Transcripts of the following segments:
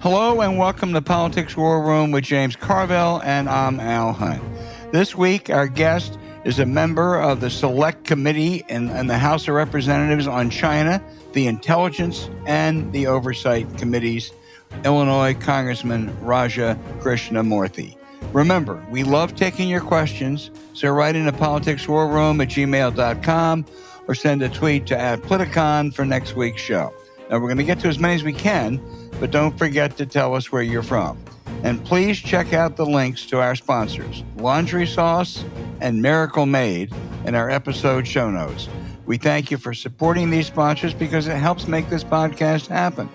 Hello and welcome to Politics War Room with James Carville, and I'm Al Hunt. This week, our guest is a member of the Select Committee in the House of Representatives on China, the Intelligence, and the Oversight Committees, Illinois Congressman Raja Krishnamoorthi. Remember, we love taking your questions, so write into politicswarroom@gmail.com or send a tweet to @Politicon for next week's show. Now, we're going to get to as many as we can, but don't forget to tell us where you're from. And please check out the links to our sponsors, Laundry Sauce and Miracle Made, in our episode show notes. We thank you for supporting these sponsors because it helps make this podcast happen.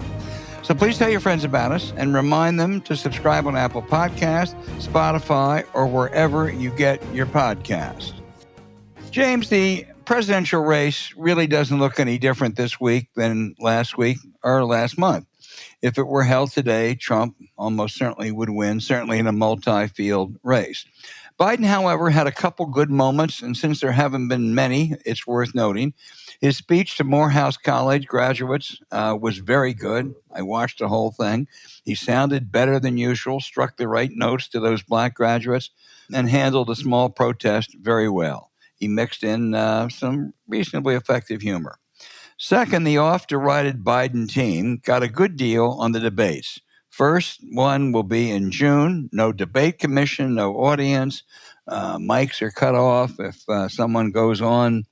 So please tell your friends about us and remind them to subscribe on Apple Podcasts, Spotify, or wherever you get your podcasts. James, the presidential race really doesn't look any different this week than last week or last month. If it were held today, Trump almost certainly would win, certainly in a multi-field race. Biden, however, had a couple good moments, and since there haven't been many, it's worth noting. His speech to Morehouse College graduates was very good. I watched the whole thing. He sounded better than usual, struck the right notes to those black graduates, and handled a small protest very well. He mixed in some reasonably effective humor. Second, the oft-derided Biden team got a good deal on the debates. First one will be in June. No debate commission, no audience. Mics are cut off if someone goes on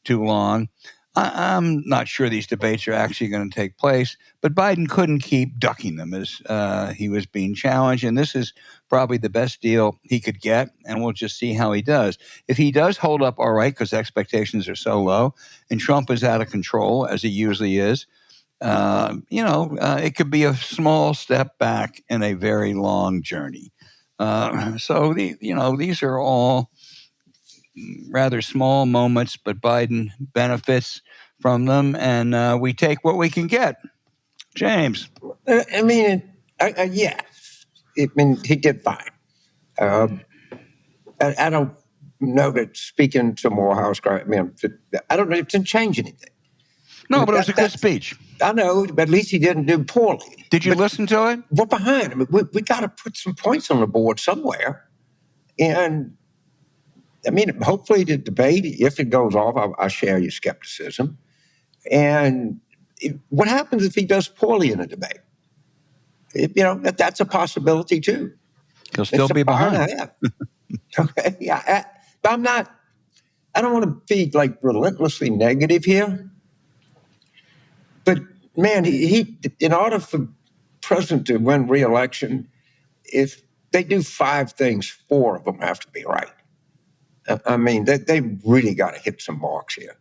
too long. I'm not sure these debates are actually going to take place, but Biden couldn't keep ducking them as he was being challenged, and this is probably the best deal he could get, and we'll just see how he does. If he does hold up all right, because expectations are so low, and Trump is out of control, as he usually is, it could be a small step back in a very long journey. These are all rather small moments, but Biden benefits from them, and we take what we can get. James. Yeah. He did fine. I don't know that speaking to Morehouse, I don't know if it didn't change anything. No, but it was a good speech. I know, but at least he didn't do poorly. Did you listen to it? We're behind him. We got to put some points on the board somewhere. And hopefully the debate, if it goes off, I share your skepticism. And what happens if he does poorly in a debate? That's a possibility too. He'll still be behind. Okay, yeah. I don't want to be like relentlessly negative here. But man, he in order for president to win re-election, if they do 5 things, 4 of them have to be right. They really got to hit some marks here.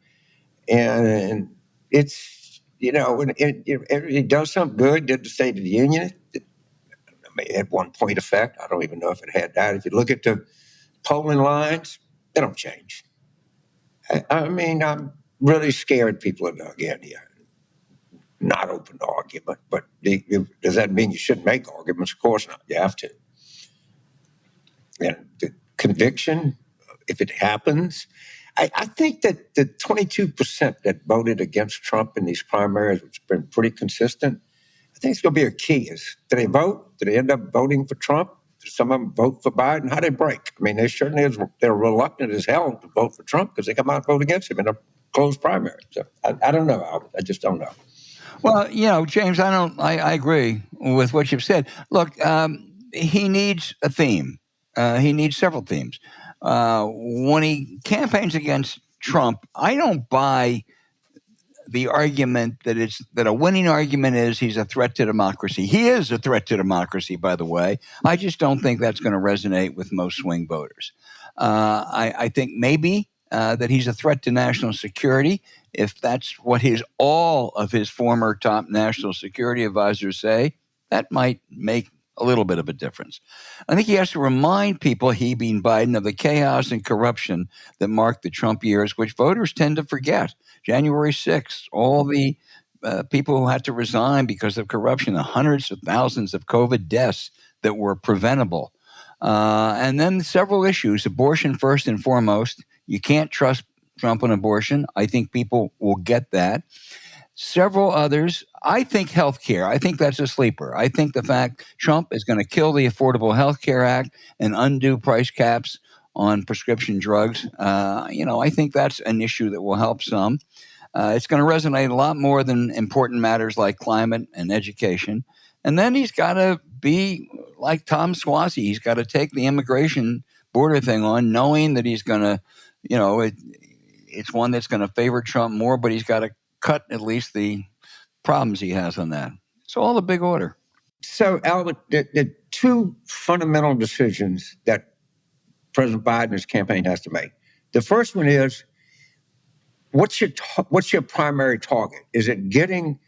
And it's, it does something good, did the State of the Union. It had 1 point effect. I don't even know if it had that. If you look at the polling lines, they don't change. I'm really scared people are going to get here. Not open to argument, but does that mean you shouldn't make arguments? Of course not. You have to. And the conviction, if it happens, I think that the 22% that voted against Trump in these primaries, which has been pretty consistent, I think it's going to be a key. Do they vote? Do they end up voting for Trump? Do some of them vote for Biden? How do they break? They certainly they're reluctant as hell to vote for Trump because they come out and vote against him in a closed primary. So I don't know. I just don't know. Well, James, I agree with what you've said. Look, he needs a theme. He needs several themes. When he campaigns against Trump, I don't buy the argument that a winning argument is he's a threat to democracy. He is a threat to democracy, by the way. I just don't think that's going to resonate with most swing voters. I think maybe that he's a threat to national security. If that's what all of his former top national security advisors say, that might make a little bit of a difference. I think he has to remind people, he being Biden, of the chaos and corruption that marked the Trump years, which voters tend to forget. January 6th, all the people who had to resign because of corruption, the hundreds of thousands of COVID deaths that were preventable. And then several issues, abortion first and foremost. You can't trust Trump on abortion. I think people will get that. several others. I think healthcare. I think that's a sleeper. I think the fact Trump is going to kill the Affordable Health Care Act and undo price caps on prescription drugs. I think that's an issue that will help some. It's going to resonate a lot more than important matters like climate and education. And then he's got to be like Tom Swazi. He's got to take the immigration border thing on, knowing that he's going to, it's one that's going to favor Trump more, but he's got to cut at least the problems he has on that. It's all a big order. So, Albert, the two fundamental decisions that President Biden's campaign has to make. The first one is, what's your primary target? Is it getting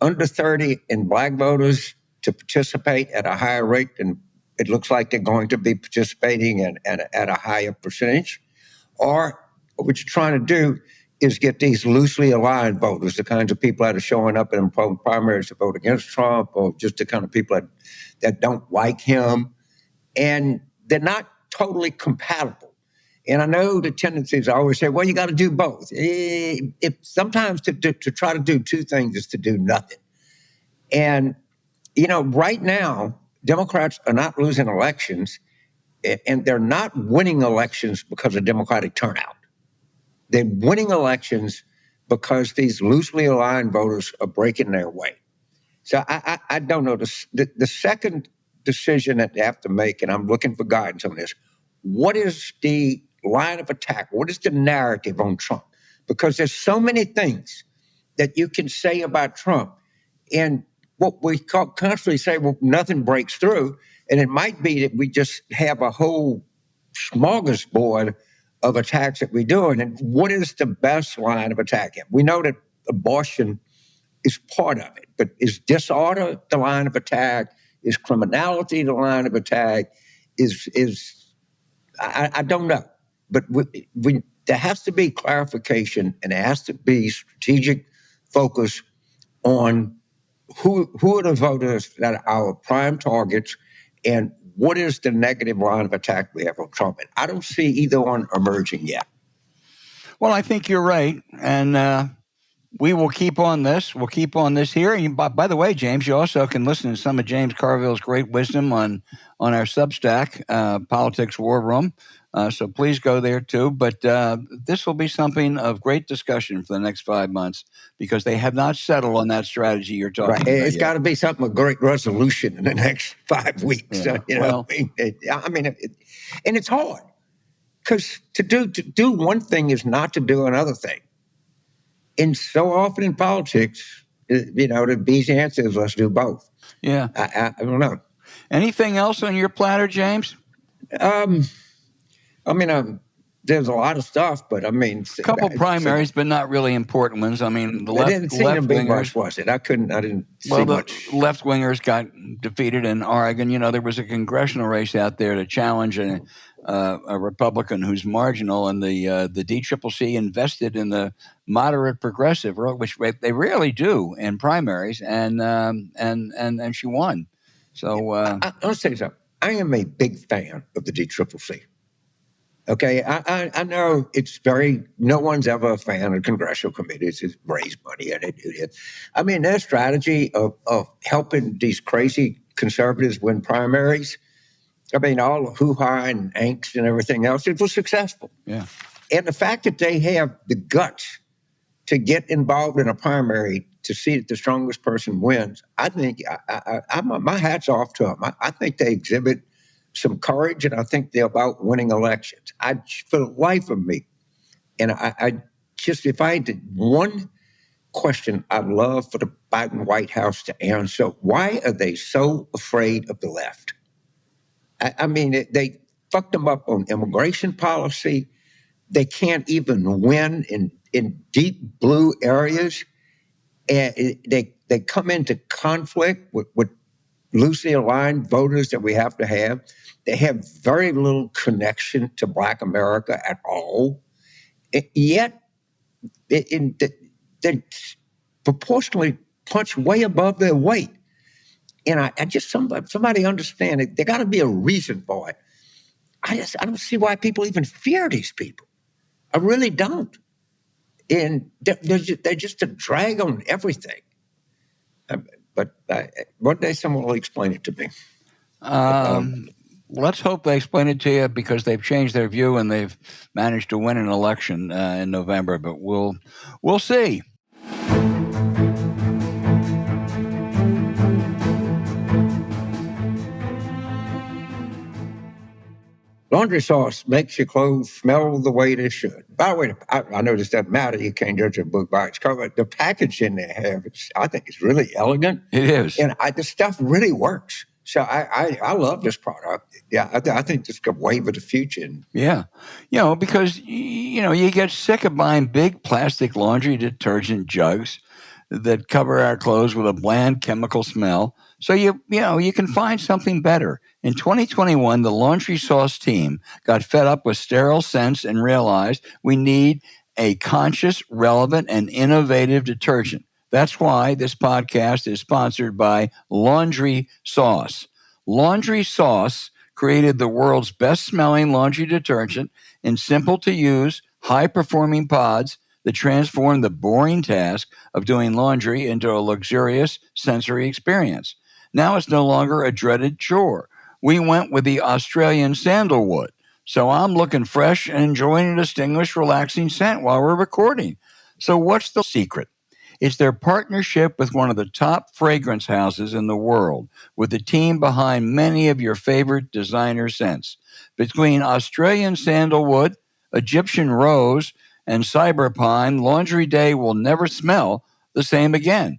under 30 and black voters to participate at a higher rate than it looks like they're going to be participating at a higher percentage? Or what you're trying to do is get these loosely aligned voters, the kinds of people that are showing up in primaries to vote against Trump, or just the kind of people that don't like him, and they're not totally compatible. And I know the tendency is I always say, well, you got to do both. Sometimes to try to do two things is to do nothing. And, right now, Democrats are not losing elections, and they're not winning elections because of Democratic turnout. They're winning elections because these loosely aligned voters are breaking their way. So I don't know. The second decision that they have to make, and I'm looking for guidance on this, what is the line of attack? What is the narrative on Trump? Because there's so many things that you can say about Trump, and what we constantly say, well, nothing breaks through, and it might be that we just have a whole smorgasbord of attacks that we're doing. And what is the best line of attack? We know that abortion is part of it, but is disorder the line of attack? Is criminality the line of attack? I don't know, but there has to be clarification, and there has to be strategic focus on who are the voters that are our prime targets, and what is the negative line of attack we have on Trump. And I don't see either one emerging yet. Well, I think you're right, and we will keep on this. We'll keep on this here. And by the way, James, you also can listen to some of James Carville's great wisdom on our Substack, Politics War Room. So please go there too. But this will be something of great discussion for the next 5 months, because they have not settled on that strategy you're talking about. It's got to be something of great resolution in the next 5 weeks. Yeah. And it's hard, because to do one thing is not to do another thing. And so often in politics, the easy answer is let's do both. Yeah. I don't know. Anything else on your platter, James? There's a lot of stuff, but a couple primaries, but not really important ones. I didn't see them big much, was it? I didn't see much. The left wingers got defeated in Oregon. There was a congressional race out there to challenge a Republican who's marginal, and the DCCC invested in the moderate progressive, which they rarely do in primaries, and she won. So I'll say something. I am a big fan of the DCCC. Okay, I know no one's ever a fan of congressional committees. It's raise money and they do it. Their strategy of helping these crazy conservatives win primaries, all the hoo-ha and angst and everything else, it was successful. Yeah. And the fact that they have the guts to get involved in a primary to see that the strongest person wins, I think my hat's off to them. I think they exhibit some courage, and I think they're about winning elections. For the life of me, and if I had one question I'd love for the Biden White House to answer, why are they so afraid of the left? They fucked them up on immigration policy. They can't even win in deep blue areas. And they come into conflict with loosely aligned voters that we have to have. They have very little connection to Black America at all. Yet, they proportionally punch way above their weight. And I just, somebody understand it. There got to be a reason for it. I don't see why people even fear these people. I really don't. and they're just a drag on everything. But one day someone will explain it to me. Let's hope they explain it to you, because they've changed their view and they've managed to win an election in November. But we'll see. Laundry sauce makes your clothes smell the way they should. By the way, I know this doesn't matter. You can't judge a book by its cover. The packaging they have, I think it's really elegant. It is. And the stuff really works. So I love this product. Yeah, I think this could wave of the future. Yeah. Because, you get sick of buying big plastic laundry detergent jugs that cover our clothes with a bland chemical smell. So you can find something better. In 2021, the laundry sauce team got fed up with sterile scents and realized we need a conscious, relevant, and innovative detergent. That's why this podcast is sponsored by Laundry Sauce. Laundry Sauce created the world's best-smelling laundry detergent in simple-to-use, high-performing pods that transform the boring task of doing laundry into a luxurious sensory experience. Now it's no longer a dreaded chore. We went with the Australian sandalwood, so I'm looking fresh and enjoying a distinguished, relaxing scent while we're recording. So what's the secret? It's their partnership with one of the top fragrance houses in the world, with the team behind many of your favorite designer scents. Between Australian sandalwood, Egyptian rose, and cyberpine, Laundry Day will never smell the same again.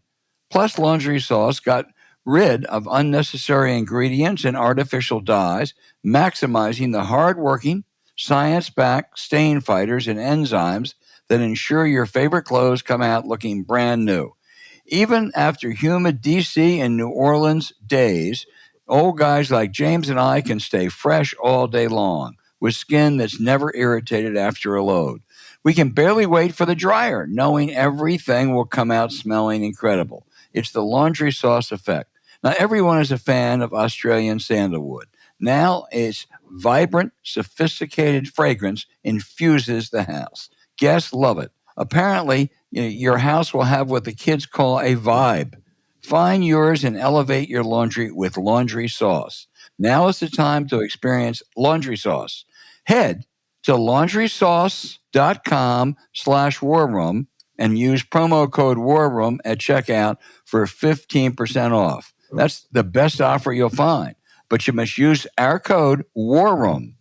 Plus, Laundry Sauce got rid of unnecessary ingredients and artificial dyes, maximizing the hard-working, science-backed stain fighters and enzymes that ensure your favorite clothes come out looking brand new. Even after humid DC and New Orleans days, old guys like James and I can stay fresh all day long with skin that's never irritated after a load. We can barely wait for the dryer, knowing everything will come out smelling incredible. It's the laundry sauce effect. Now, everyone is a fan of Australian sandalwood. Now, its vibrant, sophisticated fragrance infuses the house. Guests love it. Apparently, your house will have what the kids call a vibe. Find yours and elevate your laundry with Laundry Sauce. Now is the time to experience Laundry Sauce. Head to laundrysauce.com/warroom and use promo code warroom at checkout for 15% off. That's the best offer you'll find. But you must use our code warroom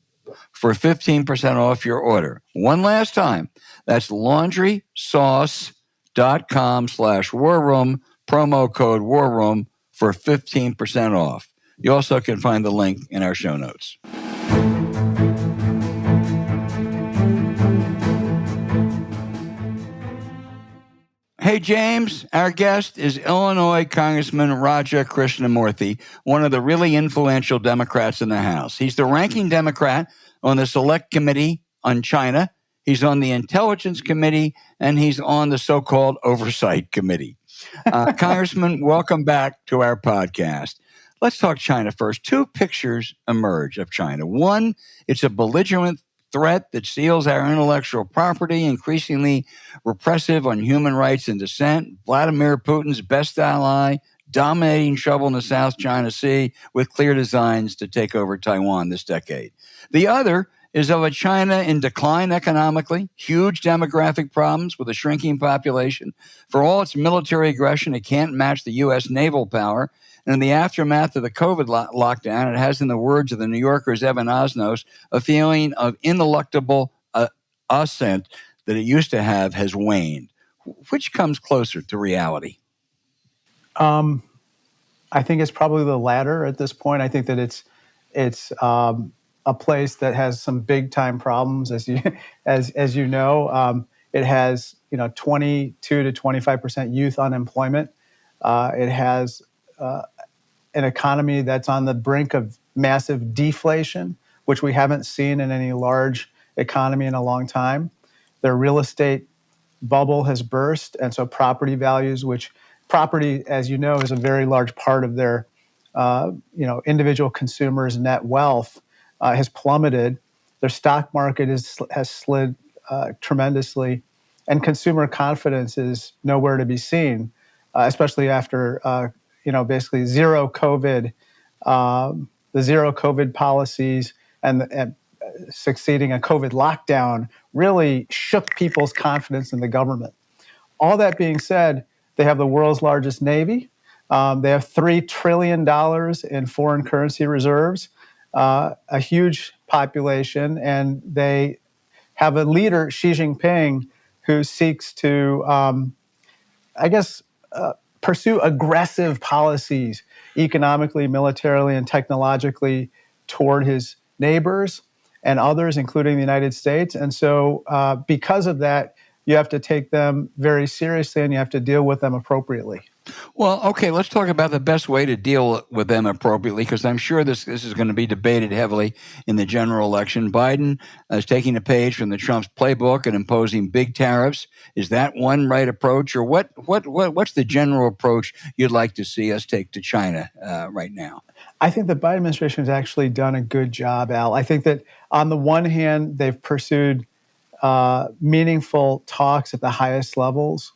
for 15% off your order. One last time, that's laundrysauce.com/warroom, promo code warroom for 15% off. You also can find the link in our show notes. Hey, James, our guest is Illinois Congressman Raja Krishnamoorthi, one of the really influential Democrats in the House. He's the ranking Democrat on the Select Committee on China. He's on the Intelligence Committee, and he's on the so-called Oversight Committee. Congressman, welcome back to our podcast. Let's talk China first. Two pictures emerge of China. One, it's a belligerent threat that steals our intellectual property, increasingly repressive on human rights and dissent. Vladimir Putin's best ally, dominating trouble in the South China Sea with clear designs to take over Taiwan this decade. The other is of a China in decline economically, huge demographic problems with a shrinking population. For all its military aggression, it can't match the U.S. naval power. And in the aftermath of the COVID lockdown, it has, in the words of the New Yorker's Evan Osnos, a feeling of ineluctable assent that it used to have has waned. Which comes closer to reality? I think it's probably the latter at this point. I think that it's a place that has some big time problems, as you know. It has 22 to 25% youth unemployment. It has an economy that's on the brink of massive deflation, which we haven't seen in any large economy in a long time. Their real estate bubble has burst, and so property values, which property, as you know, is a very large part of their individual consumers' net wealth, has plummeted. Their stock market has slid tremendously. and consumer confidence is nowhere to be seen, especially after basically zero COVID, the zero COVID policies and succeeding a COVID lockdown really shook people's confidence in the government. All that being said, they have the world's largest Navy. They have $3 trillion in foreign currency reserves, a huge population, and they have a leader, Xi Jinping, who seeks to, pursue aggressive policies economically, militarily, and technologically toward his neighbors and others, including the United States. And so because of that, you have to take them very seriously and you have to deal with them appropriately. Well, okay, let's talk about the best way to deal with them appropriately, because I'm sure this is going to be debated heavily in the general election. Biden is taking a page from the Trump's playbook and imposing big tariffs. Is that one right approach, or what's the general approach you'd like to see us take to China right now? I think the Biden administration has actually done a good job, Al. I think that on the one hand, they've pursued meaningful talks at the highest levels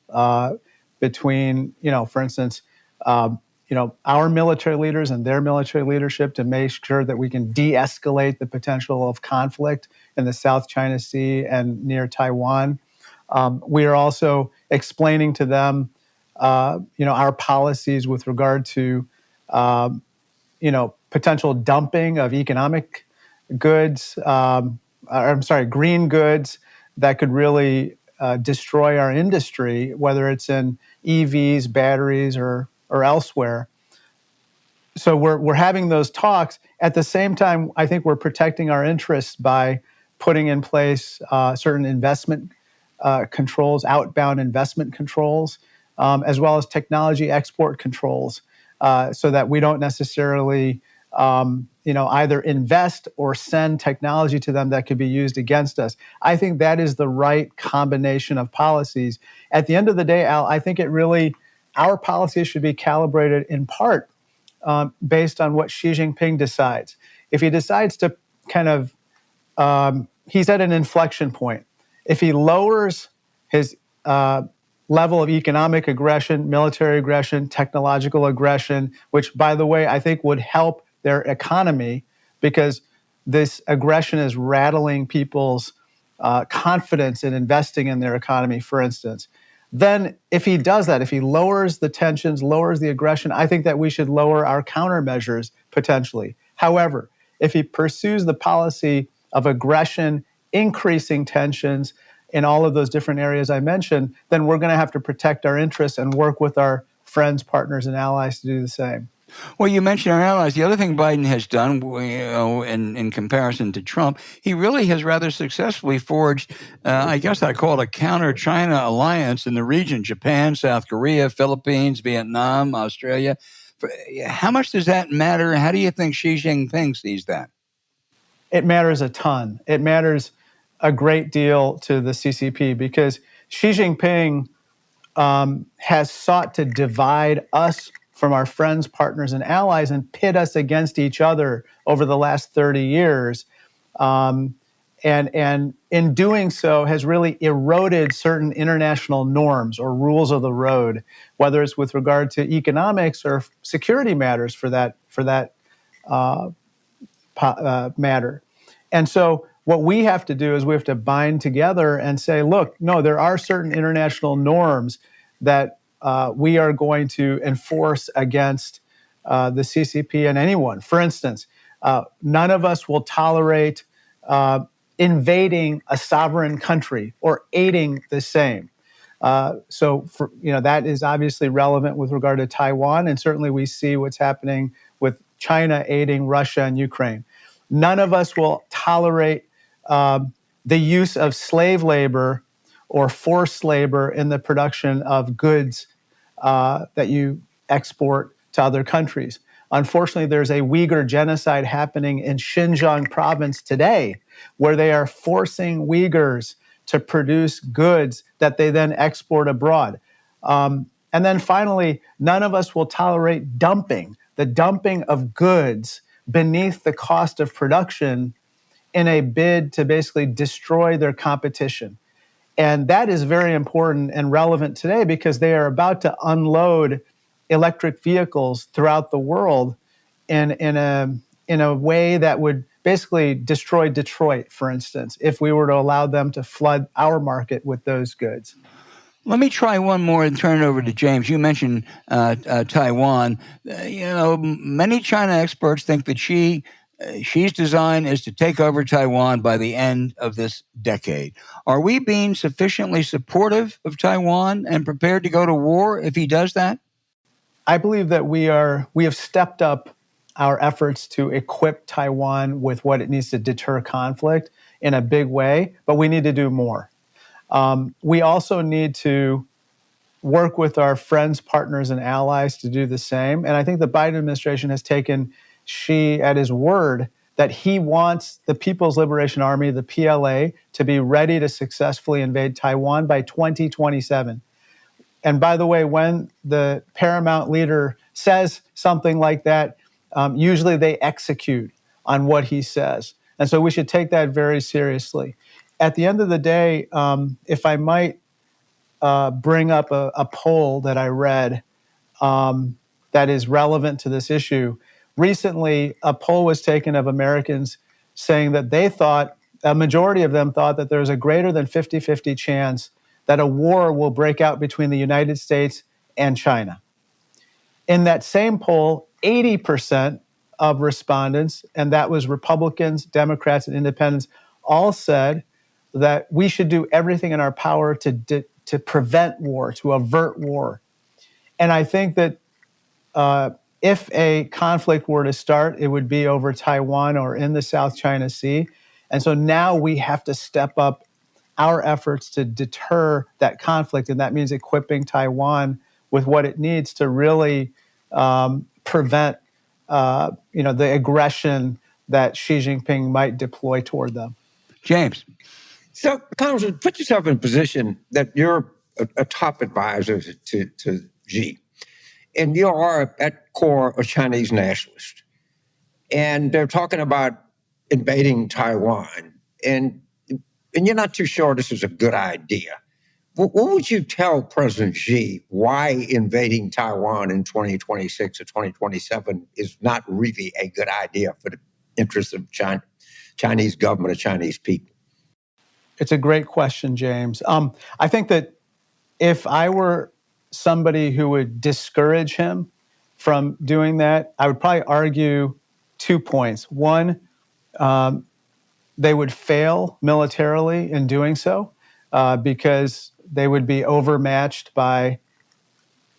between, for instance, our military leaders and their military leadership to make sure that we can de-escalate the potential of conflict in the South China Sea and near Taiwan. We are also explaining to them, our policies with regard to, potential dumping of economic goods, green goods that could really destroy our industry, whether it's in EVs, batteries, or elsewhere. So we're having those talks. At the same time, I think we're protecting our interests by putting in place certain investment controls, outbound investment controls, as well as technology export controls, so that we don't necessarily either invest or send technology to them that could be used against us. I think that is the right combination of policies. At the end of the day, Al, I think our policies should be calibrated in part based on what Xi Jinping decides. If he decides to he's at an inflection point. If he lowers his level of economic aggression, military aggression, technological aggression, which, by the way, I think would help their economy, because this aggression is rattling people's confidence in investing in their economy, for instance. Then if he does that, if he lowers the tensions, lowers the aggression, I think that we should lower our countermeasures potentially. However, if he pursues the policy of aggression, increasing tensions in all of those different areas I mentioned, then we're going to have to protect our interests and work with our friends, partners, and allies to do the same. Well, you mentioned our allies. The other thing Biden has done, in comparison to Trump, he really has rather successfully forged, I guess I call it a counter-China alliance in the region: Japan, South Korea, Philippines, Vietnam, Australia. How much does that matter? How do you think Xi Jinping sees that? It matters a ton. It matters a great deal to the CCP, because Xi Jinping has sought to divide us from our friends, partners, and allies and pit us against each other over the last 30 years. And in doing so has really eroded certain international norms or rules of the road, whether it's with regard to economics or security matters for that matter. And so what we have to do is we have to bind together and say, look, no, there are certain international norms that we are going to enforce against the CCP and anyone. For instance, none of us will tolerate invading a sovereign country or aiding the same. That is obviously relevant with regard to Taiwan, and certainly we see what's happening with China aiding Russia and Ukraine. None of us will tolerate the use of slave labor or forced labor in the production of goods that you export to other countries. Unfortunately, there's a Uyghur genocide happening in Xinjiang province today, where they are forcing Uyghurs to produce goods that they then export abroad. And then finally, none of us will tolerate the dumping of goods beneath the cost of production in a bid to basically destroy their competition. And that is very important and relevant today because they are about to unload electric vehicles throughout the world in a way that would basically destroy Detroit, for instance, if we were to allow them to flood our market with those goods. Let me try one more and turn it over to James. You mentioned Taiwan. Many China experts think that Xi's design is to take over Taiwan by the end of this decade. Are we being sufficiently supportive of Taiwan and prepared to go to war if he does that? I believe that we have stepped up our efforts to equip Taiwan with what it needs to deter conflict in a big way, but we need to do more. We also need to work with our friends, partners, and allies to do the same. And I think the Biden administration has taken Xi at his word that he wants the People's Liberation Army, the PLA, to be ready to successfully invade Taiwan by 2027. And by the way, when the paramount leader says something like that, usually they execute on what he says. And so we should take that very seriously. At the end of the day, if I might bring up a poll that I read that is relevant to this issue. Recently, a poll was taken of Americans saying that they thought, a majority of them thought that there's a greater than 50-50 chance that a war will break out between the United States and China. In that same poll, 80% of respondents, and that was Republicans, Democrats, and Independents, all said that we should do everything in our power to prevent war, to avert war. And I think that if a conflict were to start, it would be over Taiwan or in the South China Sea. And so now we have to step up our efforts to deter that conflict. And that means equipping Taiwan with what it needs to really prevent the aggression that Xi Jinping might deploy toward them. James. So, Congressman, put yourself in a position that you're a top advisor to Xi, and you are at core a Chinese nationalist, and they're talking about invading Taiwan, and you're not too sure this is a good idea. What would you tell President Xi why invading Taiwan in 2026 or 2027 is not really a good idea for the interests of Chinese government or Chinese people? It's a great question, James. I think that if I were somebody who would discourage him from doing that, I would probably argue 2 points. One, they would fail militarily in doing so because they would be overmatched by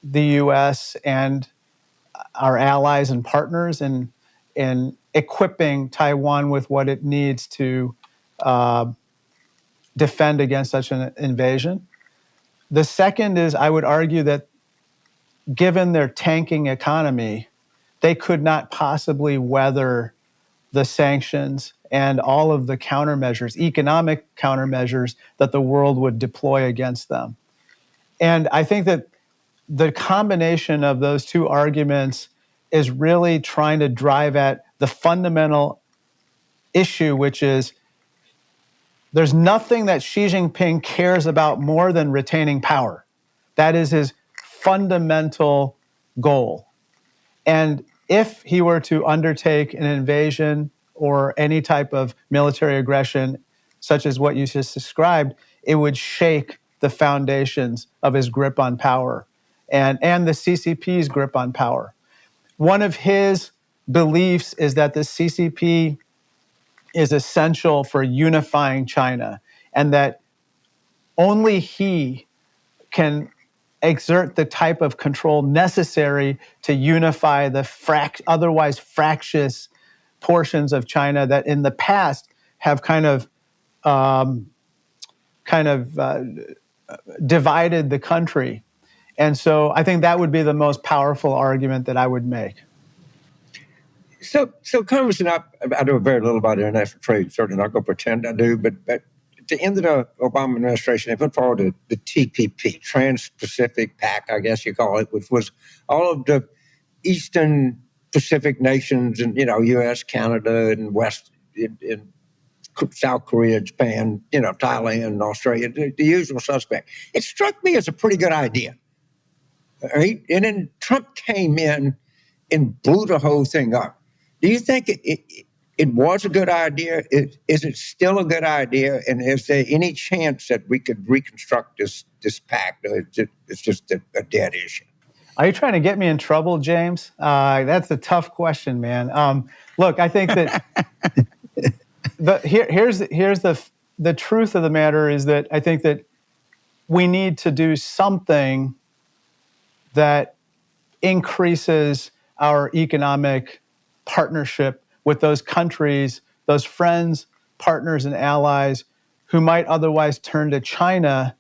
the U.S. and our allies and partners in equipping Taiwan with what it needs to defend against such an invasion. The second is I would argue that given their tanking economy, they could not possibly weather the sanctions and all of the countermeasures, economic countermeasures that the world would deploy against them. And I think that the combination of those two arguments is really trying to drive at the fundamental issue, which is there's nothing that Xi Jinping cares about more than retaining power. That is his fundamental goal. And if he were to undertake an invasion or any type of military aggression, such as what you just described, it would shake the foundations of his grip on power and the CCP's grip on power. One of his beliefs is that the CCP is essential for unifying China, and that only he can exert the type of control necessary to unify the otherwise fractious portions of China that in the past have kind of divided the country. And so I think that would be the most powerful argument that I would make. So Congressman, I know very little about international trade. Certainly not going to pretend I do, but at the end of the Obama administration, they put forward the TPP, Trans-Pacific Pact, I guess you call it, which was all of the Eastern Pacific nations and, U.S., Canada, and West, and South Korea, Japan, Thailand, Australia, the usual suspect. It struck me as a pretty good idea. Right? And then Trump came in and blew the whole thing up. Do you think it was a good idea? Is it still a good idea? And is there any chance that we could reconstruct this pact? Or it's just a dead issue? Are you trying to get me in trouble, James? That's a tough question, man. Look, I think that here's the truth of the matter is that I think that we need to do something that increases our economic partnership with those countries, those friends, partners, and allies who might otherwise turn to China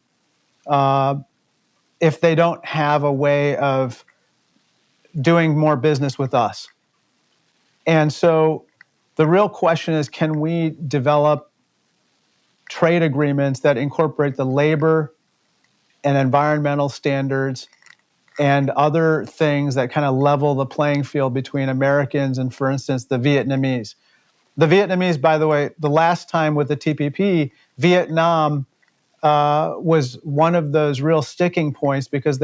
if they don't have a way of doing more business with us. And so the real question is, can we develop trade agreements that incorporate the labor and environmental standards and other things that kind of level the playing field between Americans and, for instance, the Vietnamese? The Vietnamese, by the way, the last time with the TPP, Vietnam was one of those real sticking points because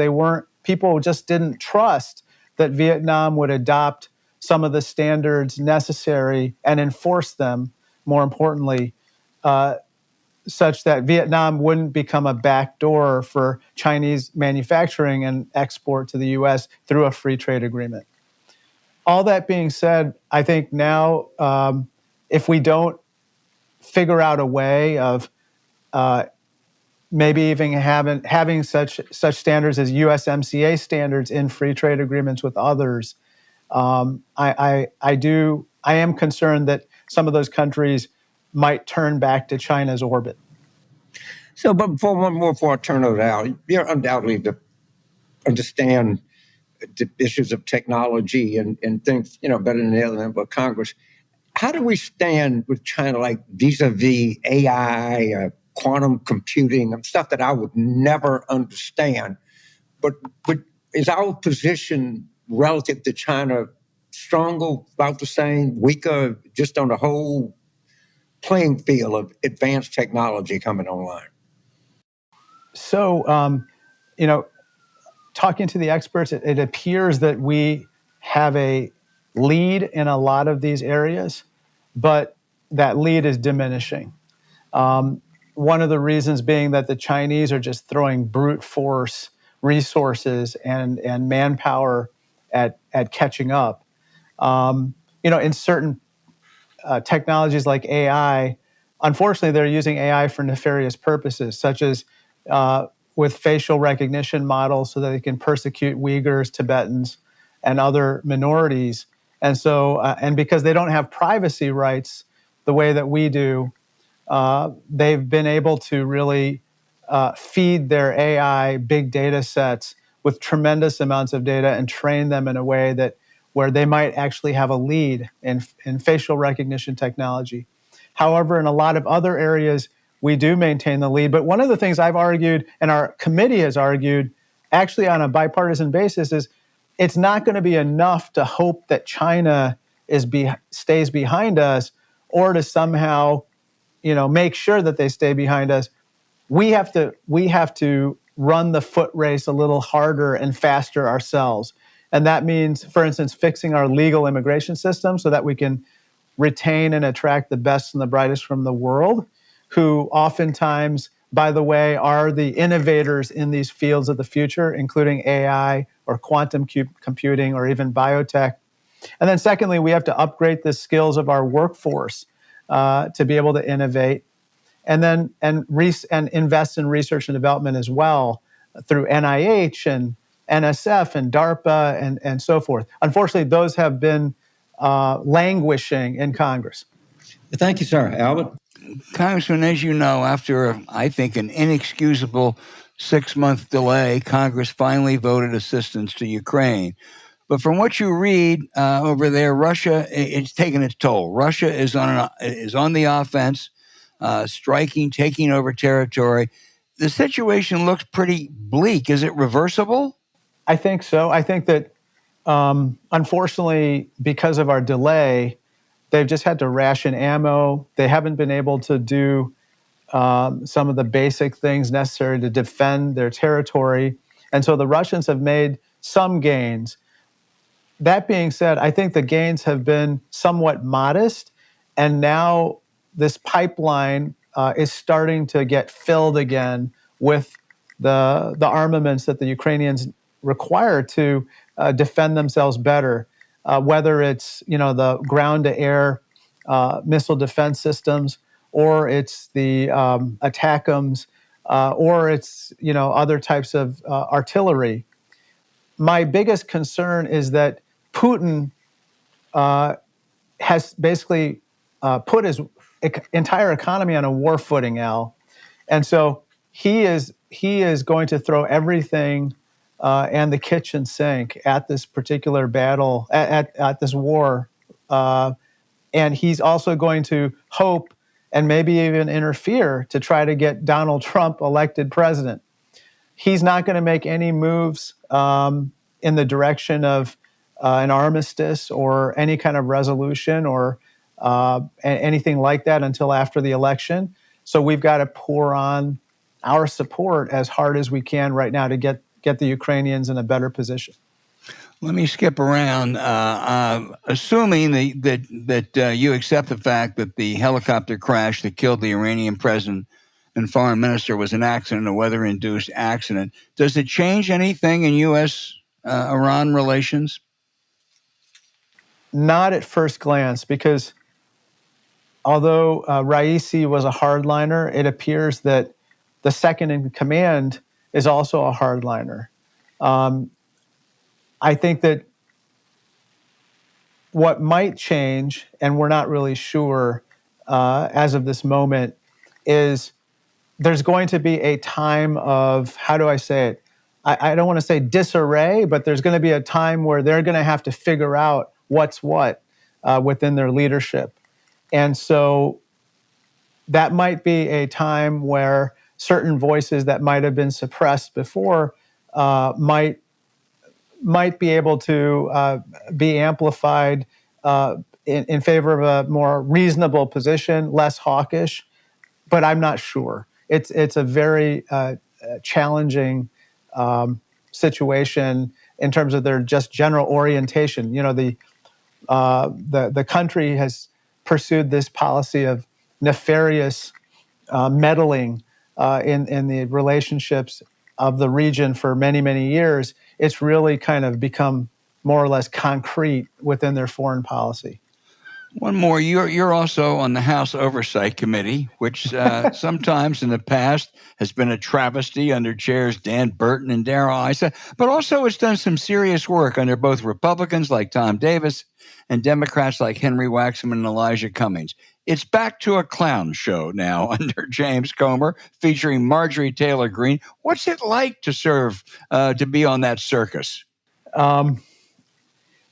people just didn't trust that Vietnam would adopt some of the standards necessary and enforce them, more importantly, such that Vietnam wouldn't become a backdoor for Chinese manufacturing and export to the U.S. through a free trade agreement. All that being said, I think now if we don't figure out a way of maybe even having such standards as USMCA standards in free trade agreements with others, I am concerned that some of those countries might turn back to China's orbit. So, but before I turn it out, you're undoubtedly to understand the issues of technology and things, better than the other member of Congress. How do we stand with China, like vis-a-vis AI, quantum computing, and stuff that I would never understand? But is our position relative to China stronger, about the same, weaker, just on the whole playing field of advanced technology coming online? So, talking to the experts, it appears that we have a lead in a lot of these areas, but that lead is diminishing. One of the reasons being that the Chinese are just throwing brute force resources and manpower at catching up. In certain technologies like AI, unfortunately, they're using AI for nefarious purposes, such as with facial recognition models so that they can persecute Uighurs, Tibetans, and other minorities. And so, and because they don't have privacy rights the way that we do, they've been able to really feed their AI big data sets with tremendous amounts of data and train them in a way that where they might actually have a lead in facial recognition technology. However, in a lot of other areas, we do maintain the lead. But one of the things I've argued, and our committee has argued, actually on a bipartisan basis, is it's not going to be enough to hope that China stays behind us, or to somehow, make sure that they stay behind us. We have to run the foot race a little harder and faster ourselves. And that means, for instance, fixing our legal immigration system so that we can retain and attract the best and the brightest from the world, who oftentimes, by the way, are the innovators in these fields of the future, including AI or quantum computing or even biotech. And then secondly, we have to upgrade the skills of our workforce to be able to innovate, and then and invest in research and development as well through NIH and NSF and DARPA and so forth. Unfortunately, those have been languishing in Congress. Thank you, sir. Albert? Congressman, as you know, after, I think, an inexcusable 6-month delay, Congress finally voted assistance to Ukraine. But from what you read over there, Russia, it's taken its toll. Russia is on the offense, striking, taking over territory. The situation looks pretty bleak. Is it reversible? I think so. I think that, unfortunately, because of our delay, They've just had to ration ammo. They haven't been able to do some of the basic things necessary to defend their territory. And so the Russians have made some gains. That being said, I think the gains have been somewhat modest, and now this pipeline is starting to get filled again with the armaments that the Ukrainians require to defend themselves better. Whether it's the ground-to-air missile defense systems, or it's the ATACMS, or it's other types of artillery. My biggest concern is that Putin has basically put his entire economy on a war footing, Al, and so he is going to throw everything and the kitchen sink at this particular battle, at this war, and he's also going to hope and maybe even interfere to try to get Donald Trump elected president. He's not going to make any moves in the direction of an armistice or any kind of resolution or anything like that until after the election. So we've got to pour on our support as hard as we can right now to get the Ukrainians in a better position. Let me skip around. Assuming that you accept the fact that the helicopter crash that killed the Iranian president and foreign minister was an accident, a weather-induced accident, does it change anything in U.S.-Iran relations? Not at first glance, because although Raisi was a hardliner, it appears that the second in command is also a hardliner. I think that what might change, and we're not really sure as of this moment, is there's going to be a time of, how do I say it? I don't want to say disarray, but there's going to be a time where they're going to have to figure out what's what within their leadership. And so that might be a time where certain voices that might have been suppressed before might be able to be amplified in favor of a more reasonable position, less hawkish, but I'm not sure. It's a very challenging situation in terms of their just general orientation. The country has pursued this policy of nefarious meddling in the relationships of the region for many, many years. It's really kind of become more or less concrete within their foreign policy. One more. You're also on the House Oversight Committee, which sometimes in the past has been a travesty under chairs Dan Burton and Darrell Issa, but also it's done some serious work under both Republicans like Tom Davis and Democrats like Henry Waxman and Elijah Cummings. It's back to a clown show now under James Comer, featuring Marjorie Taylor Greene. What's it like to serve, to be on that circus? Well,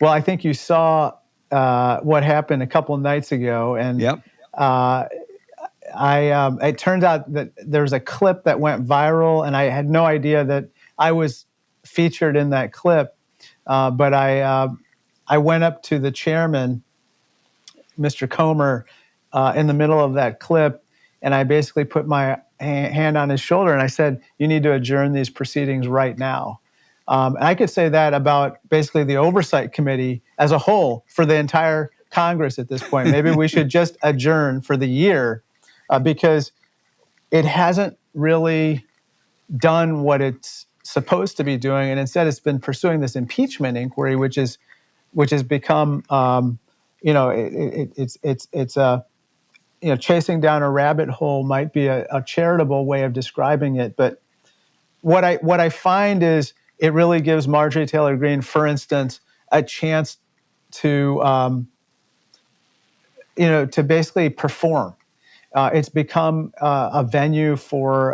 I think you saw what happened a couple of nights ago, and yep. It turned out that there was a clip that went viral, and I had no idea that I was featured in that clip. But I went up to the chairman, Mr. Comer, in the middle of that clip, and I basically put my hand on his shoulder, and I said, "You need to adjourn these proceedings right now." And I could say that about basically the Oversight Committee as a whole for the entire Congress at this point. Maybe we should just adjourn for the year because it hasn't really done what it's supposed to be doing, and instead it's been pursuing this impeachment inquiry, which has become, chasing down a rabbit hole might be a charitable way of describing it, but what I find is it really gives Marjorie Taylor Greene, for instance, a chance to to basically perform. It's become a venue for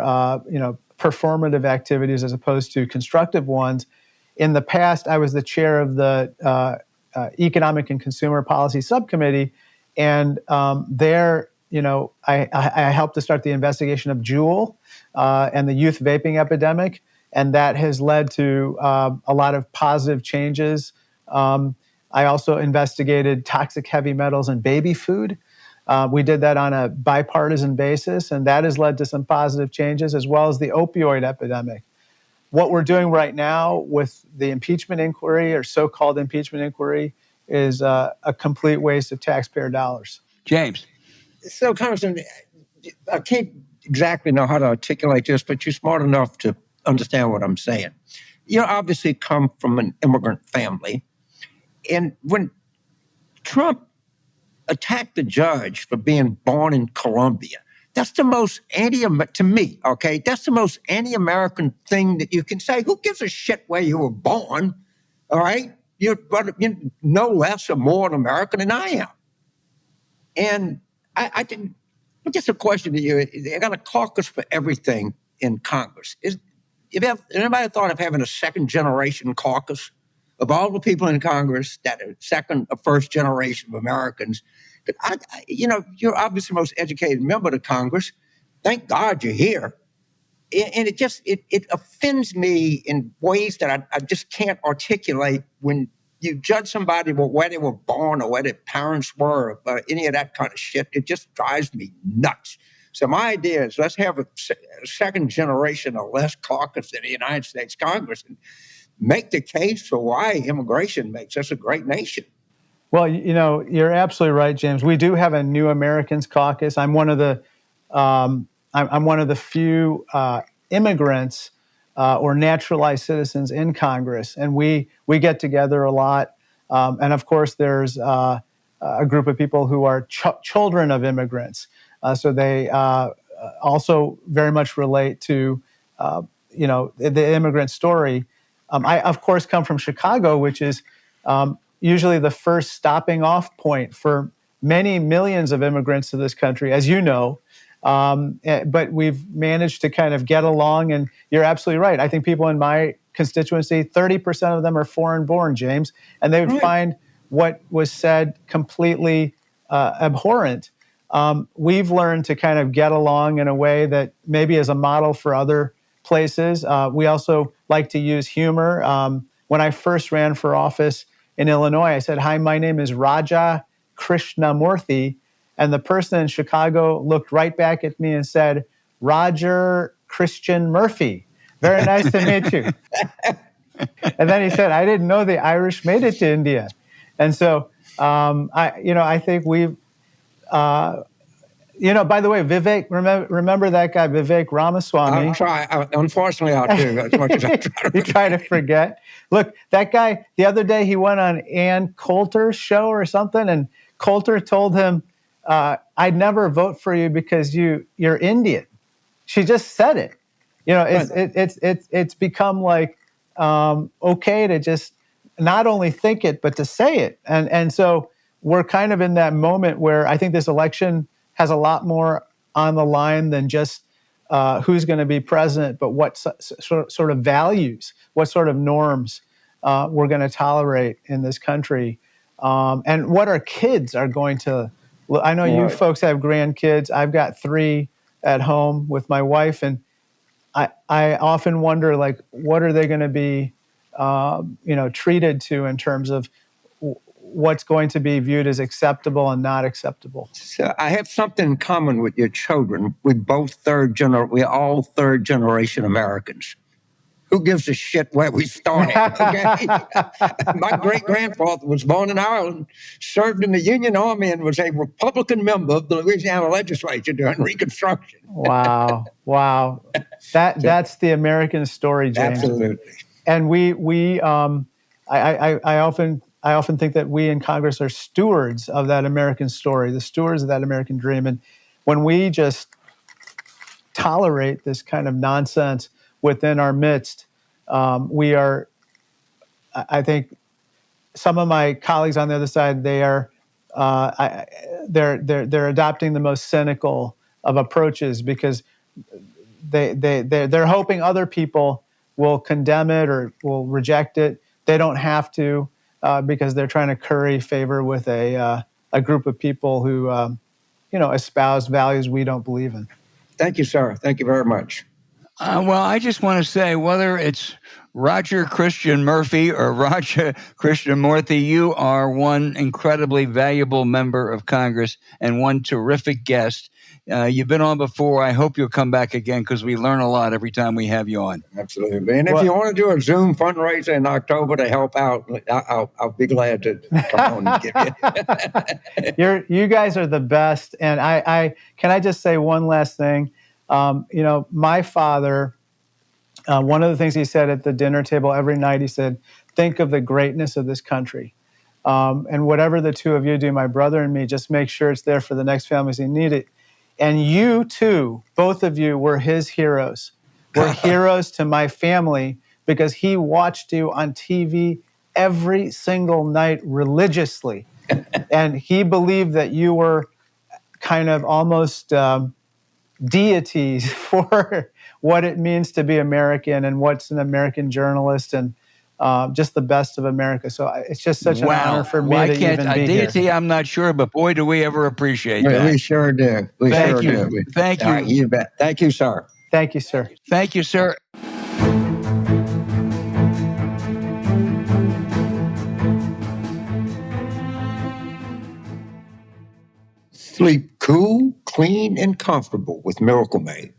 performative activities as opposed to constructive ones. In the past, I was the chair of the Economic and Consumer Policy Subcommittee, and there, I helped to start the investigation of Juul and the youth vaping epidemic, and that has led to a lot of positive changes. I also investigated toxic heavy metals in baby food. We did that on a bipartisan basis, and that has led to some positive changes, as well as the opioid epidemic. What we're doing right now with the impeachment inquiry, or so-called impeachment inquiry, is a complete waste of taxpayer dollars. James. So, Congressman, I can't exactly know how to articulate this, but you're smart enough to understand what I'm saying. You obviously come from an immigrant family. And when Trump attacked the judge for being born in Colombia, that's the most to me, okay, that's the most anti-American thing that you can say. Who gives a shit where you were born, all right? You're no less or more an American than I am. And I didn't, just a question to you. They got a caucus for everything in Congress. Anybody thought of having a second generation caucus of all the people in Congress that are second or first generation of Americans? But you're obviously the most educated member of Congress. Thank God you're here. And it offends me in ways that I just can't articulate when you judge somebody where they were born or where their parents were, or any of that kind of shit. It just drives me nuts. So my idea is let's have a second generation or less caucus in the United States Congress and make the case for why immigration makes us a great nation. Well, you're absolutely right, James. We do have a New Americans Caucus. I'm one of the I'm one of the few immigrants or naturalized citizens in Congress, and we get together a lot. And of course, there's a group of people who are children of immigrants, so they also very much relate to the immigrant story. I of course come from Chicago, which is usually the first stopping off point for many millions of immigrants to this country, as you know. But we've managed to kind of get along, and you're absolutely right. I think people in my constituency, 30% of them are foreign-born, James, and they would find what was said completely abhorrent. We've learned to kind of get along in a way that maybe is a model for other places. We also like to use humor. When I first ran for office in Illinois, I said, "Hi, my name is Raja Krishnamoorthi." And the person in Chicago looked right back at me and said, "Roger Christian Murphy. Very nice to meet you." And then he said, "I didn't know the Irish made it to India." And so, I think we've, by the way, Vivek, remember that guy, Vivek Ramaswamy? Unfortunately, I do, as much as I try to You try to forget. Look, that guy, the other day, he went on Ann Coulter's show or something, and Coulter told him, "I'd never vote for you because you're Indian." She just said it. It's become like okay to just not only think it but to say it, and so we're kind of in that moment where I think this election has a lot more on the line than just who's going to be president, but what sort of values, what sort of norms we're going to tolerate in this country, and what our kids are going to. I know you folks have grandkids. I've got 3 at home with my wife, and I often wonder, like, what are they going to be, treated to in terms of what's going to be viewed as acceptable and not acceptable. So I have something in common with your children. We're all third generation Americans. Who gives a shit where we started? Okay? My great-grandfather was born in Ireland, served in the Union Army, and was a Republican member of the Louisiana legislature during Reconstruction. Wow. That's the American story, James. Absolutely. And I often think that we in Congress are stewards of that American story, the stewards of that American dream. And when we just tolerate this kind of nonsense within our midst, we are, I think some of my colleagues on the other side, they're adopting the most cynical of approaches because they're hoping other people will condemn it or will reject it. They don't have to because they're trying to curry favor with a group of people who espouse values we don't believe in. Thank you, sir. Thank you very much. Well, I just want to say, whether it's Raja Krishnamoorthi, or Raja Krishnamoorthi, you are one incredibly valuable member of Congress and one terrific guest. You've been on before. I hope you'll come back again because we learn a lot every time we have you on. Absolutely. And if you want to do a Zoom fundraiser in October to help out, I'll be glad to come on and give you. You guys are the best. And I can I just say one last thing? My father, one of the things he said at the dinner table every night, he said, think of the greatness of this country. And whatever the two of you do, my brother and me, just make sure it's there for the next families who need it. And you too, both of you were his heroes. Were heroes to my family because he watched you on TV every single night religiously. And he believed that you were kind of almost deities for what it means to be American and what's an American journalist and just the best of America. So it's just such an honor for me to even be deity, here. I'm not sure, but boy, do we ever appreciate that. We sure do. Thank you. Thank you. You bet. Thank you, sir. Thank you, sir. Thank you, sir. Sleep cool, clean, and comfortable with Miracle Made.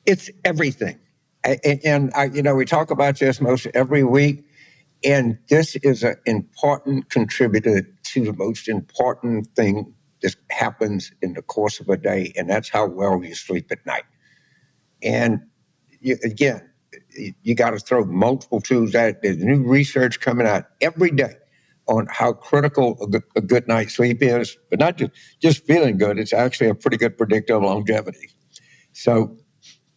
It's everything. And we talk about this most every week, and this is an important contributor to the most important thing that happens in the course of a day, and that's how well you sleep at night. And you got to throw multiple tools at it. There's new research coming out every day on how critical a good night's sleep is, but not just feeling good. It's actually a pretty good predictor of longevity. So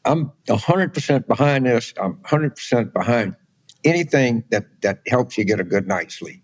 I'm 100% behind this. I'm 100% behind anything that helps you get a good night's sleep.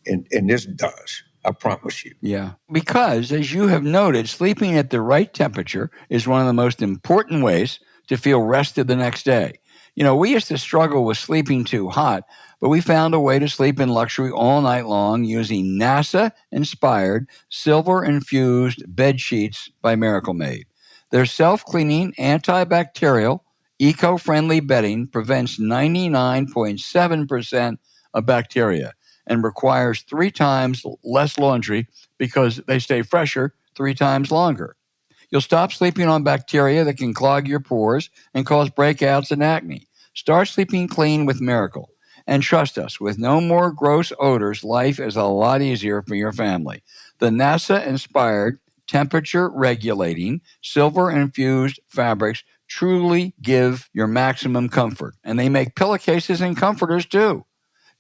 And this does, I promise you. Yeah, because as you have noted, sleeping at the right temperature is one of the most important ways to feel rested the next day. We used to struggle with sleeping too hot, but we found a way to sleep in luxury all night long using NASA-inspired, silver-infused bed sheets by Miracle Made. Their self-cleaning, antibacterial, eco-friendly bedding prevents 99.7% of bacteria and requires 3 times less laundry because they stay fresher 3 times longer. You'll stop sleeping on bacteria that can clog your pores and cause breakouts and acne. Start sleeping clean with Miracle. And trust us, with no more gross odors, life is a lot easier for your family. The NASA-inspired, temperature-regulating, silver-infused fabrics truly give your maximum comfort. And they make pillowcases and comforters too.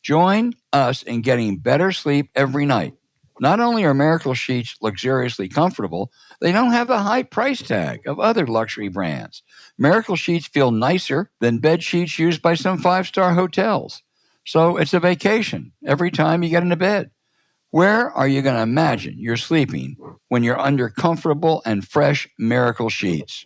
Join us in getting better sleep every night. Not only are Miracle sheets luxuriously comfortable, they don't have the high price tag of other luxury brands. Miracle sheets feel nicer than bed sheets used by some 5-star hotels. So it's a vacation every time you get into bed. Where are you going to imagine you're sleeping when you're under comfortable and fresh Miracle sheets?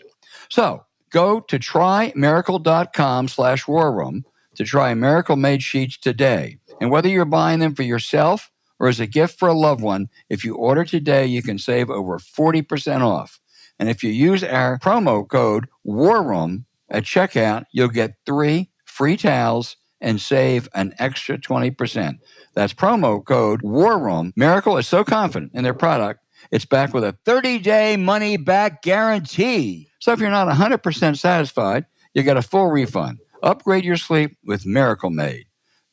So go to trymiracle.com/warroom to try Miracle Made sheets today. And whether you're buying them for yourself or as a gift for a loved one, if you order today, you can save over 40% off. And if you use our promo code WARROOM at checkout, you'll get 3 free towels and save an extra 20%. That's promo code WARROOM. Miracle is so confident in their product, it's backed with a 30-day money-back guarantee. So if you're not 100% satisfied, you get a full refund. Upgrade your sleep with Miracle Made.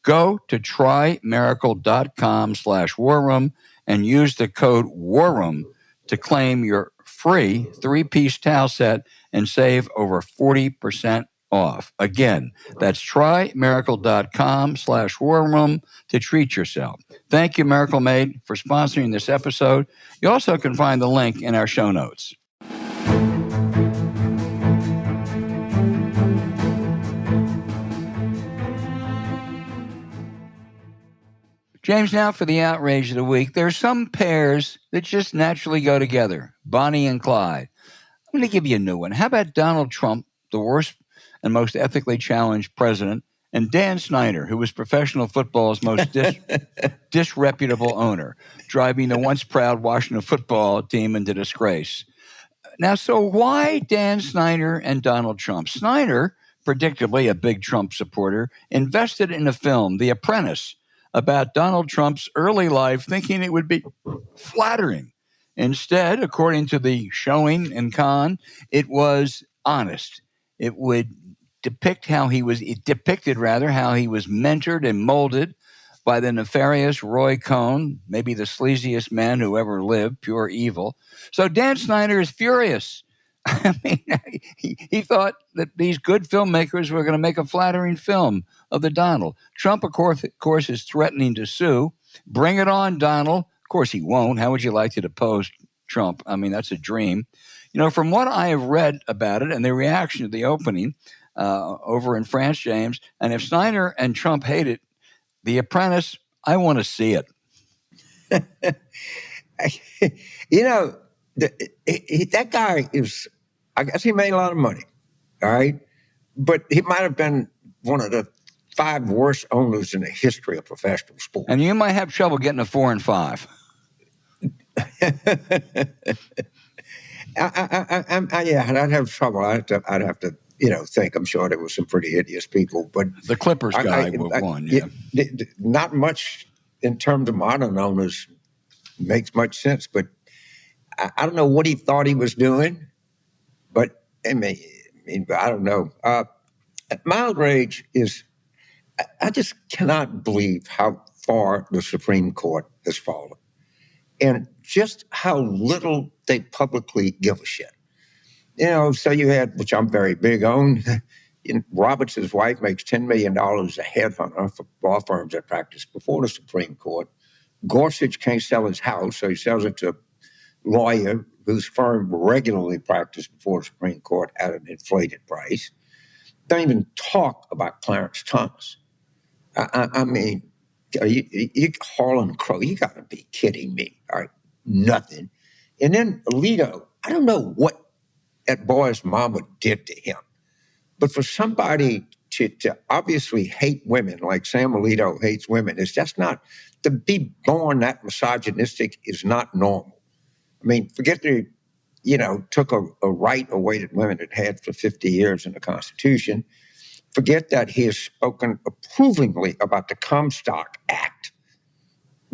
Go to trymiracle.com/warroom and use the code WARROOM to claim your free 3-piece towel set and save over 40% off. Again, that's trymiracle.com/warroom to treat yourself. Thank you, Miracle Made, for sponsoring this episode. You also can find the link in our show notes. James, now for the outrage of the week. There are some pairs that just naturally go together. Bonnie and Clyde. I'm going to give you a new one. How about Donald Trump, the worst and most ethically challenged president, and Dan Snyder, who was professional football's most disreputable owner, driving the once proud Washington football team into disgrace. Now, so why Dan Snyder and Donald Trump? Snyder predictably a big Trump supporter, invested in a film, The Apprentice, about Donald Trump's early life, thinking it would be flattering. Instead, according to the showing in Cannes, it was honest. It depicted how he was mentored and molded by the nefarious Roy Cohn, maybe the sleaziest man who ever lived, pure evil. So Dan Snyder is furious. I mean, he thought that these good filmmakers were going to make a flattering film of the Donald. Trump, of course, is threatening to sue. Bring it on, Donald. Of course, he won't. How would you like to depose Trump? I mean, that's a dream. From what I have read about it and the reaction to the opening over in France, James, and if Snyder and Trump hate it, The Apprentice, I want to see it. That guy is, I guess he made a lot of money, all right? But he might have been one of the 5 worst owners in the history of professional sports. And you might have trouble getting a 4 and 5. I'd have trouble. I'd have to think. I'm sure there were some pretty hideous people, but the Clippers guy won. Yeah, not much in terms of modern owners makes much sense. But I don't know what he thought he was doing. But I don't know. My outrage is I just cannot believe how far the Supreme Court has fallen, and just how little they publicly give a shit. So you had, which I'm very big on, Roberts' wife makes $10 million a headhunter for law firms that practice before the Supreme Court. Gorsuch can't sell his house, so he sells it to a lawyer whose firm regularly practiced before the Supreme Court at an inflated price. Don't even talk about Clarence Thomas. I mean, you Harlan Crow, you got to be kidding me. All right, nothing. And then Alito, I don't know what that boy's mama did to him. But for somebody to obviously hate women like Sam Alito hates women, it's just not, to be born that misogynistic is not normal. I mean, forget the, took a right away that women had had for 50 years in the Constitution. Forget that he has spoken approvingly about the Comstock Act,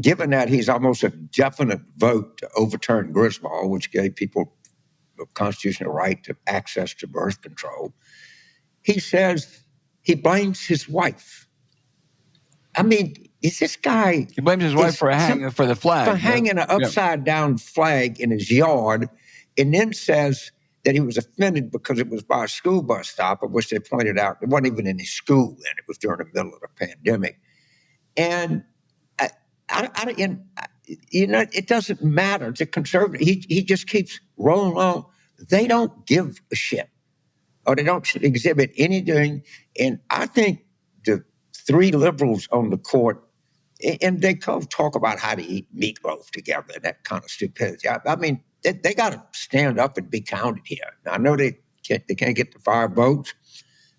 given that he's almost a definite vote to overturn Griswold, which gave people a constitutional right to access to birth control. He says he blames his wife. I mean, is this guy? He blames his wife for the flag. For hanging an upside down flag in his yard, and then says that he was offended because it was by a school bus stop, of which they pointed out it wasn't even in his school, and it was during the middle of the pandemic. And it doesn't matter to conservative. He just keeps rolling on. They don't give a shit, or they don't exhibit anything. And I think the 3 liberals on the court, and they talk about how to eat meatloaf together, that kind of stupidity. I mean, they got to stand up and be counted here. Now, I know they can't get the 5 votes,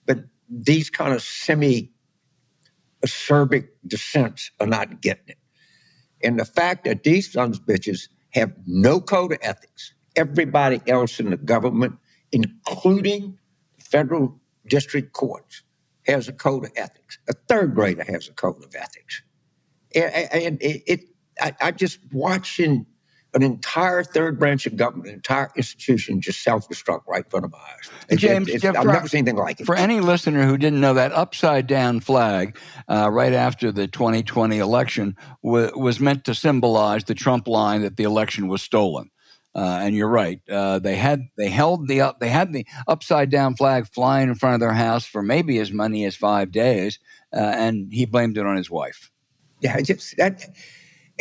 but these kind of semi-acerbic dissents are not getting it. And the fact that these sons of bitches have no code of ethics, everybody else in the government, including federal district courts, has a code of ethics. A 3rd grader has a code of ethics. And I just watching an entire 3rd branch of government, an entire institution just self-destruct right in front of my eyes. James, I've never seen anything like it. For any listener who didn't know, that upside-down flag right after the 2020 election was meant to symbolize the Trump line that the election was stolen. And you're right. They had the upside-down flag flying in front of their house for maybe as many as 5 days, and he blamed it on his wife. Yeah,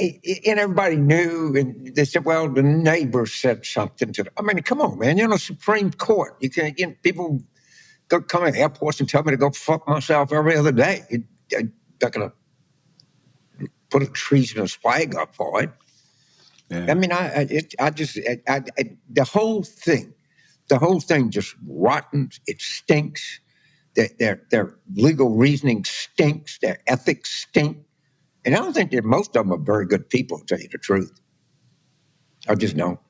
and everybody knew, and they said, well, the neighbor said something to them. I mean, come on, man, you're on the Supreme Court. You can't get people come in airports and tell me to go fuck myself every other day. They're not going to put a treasonous flag up for it. Yeah. I mean, the whole thing just rottens. It stinks. Their legal reasoning stinks. Their ethics stink. And I don't think that most of them are very good people, to tell you the truth. I just don't.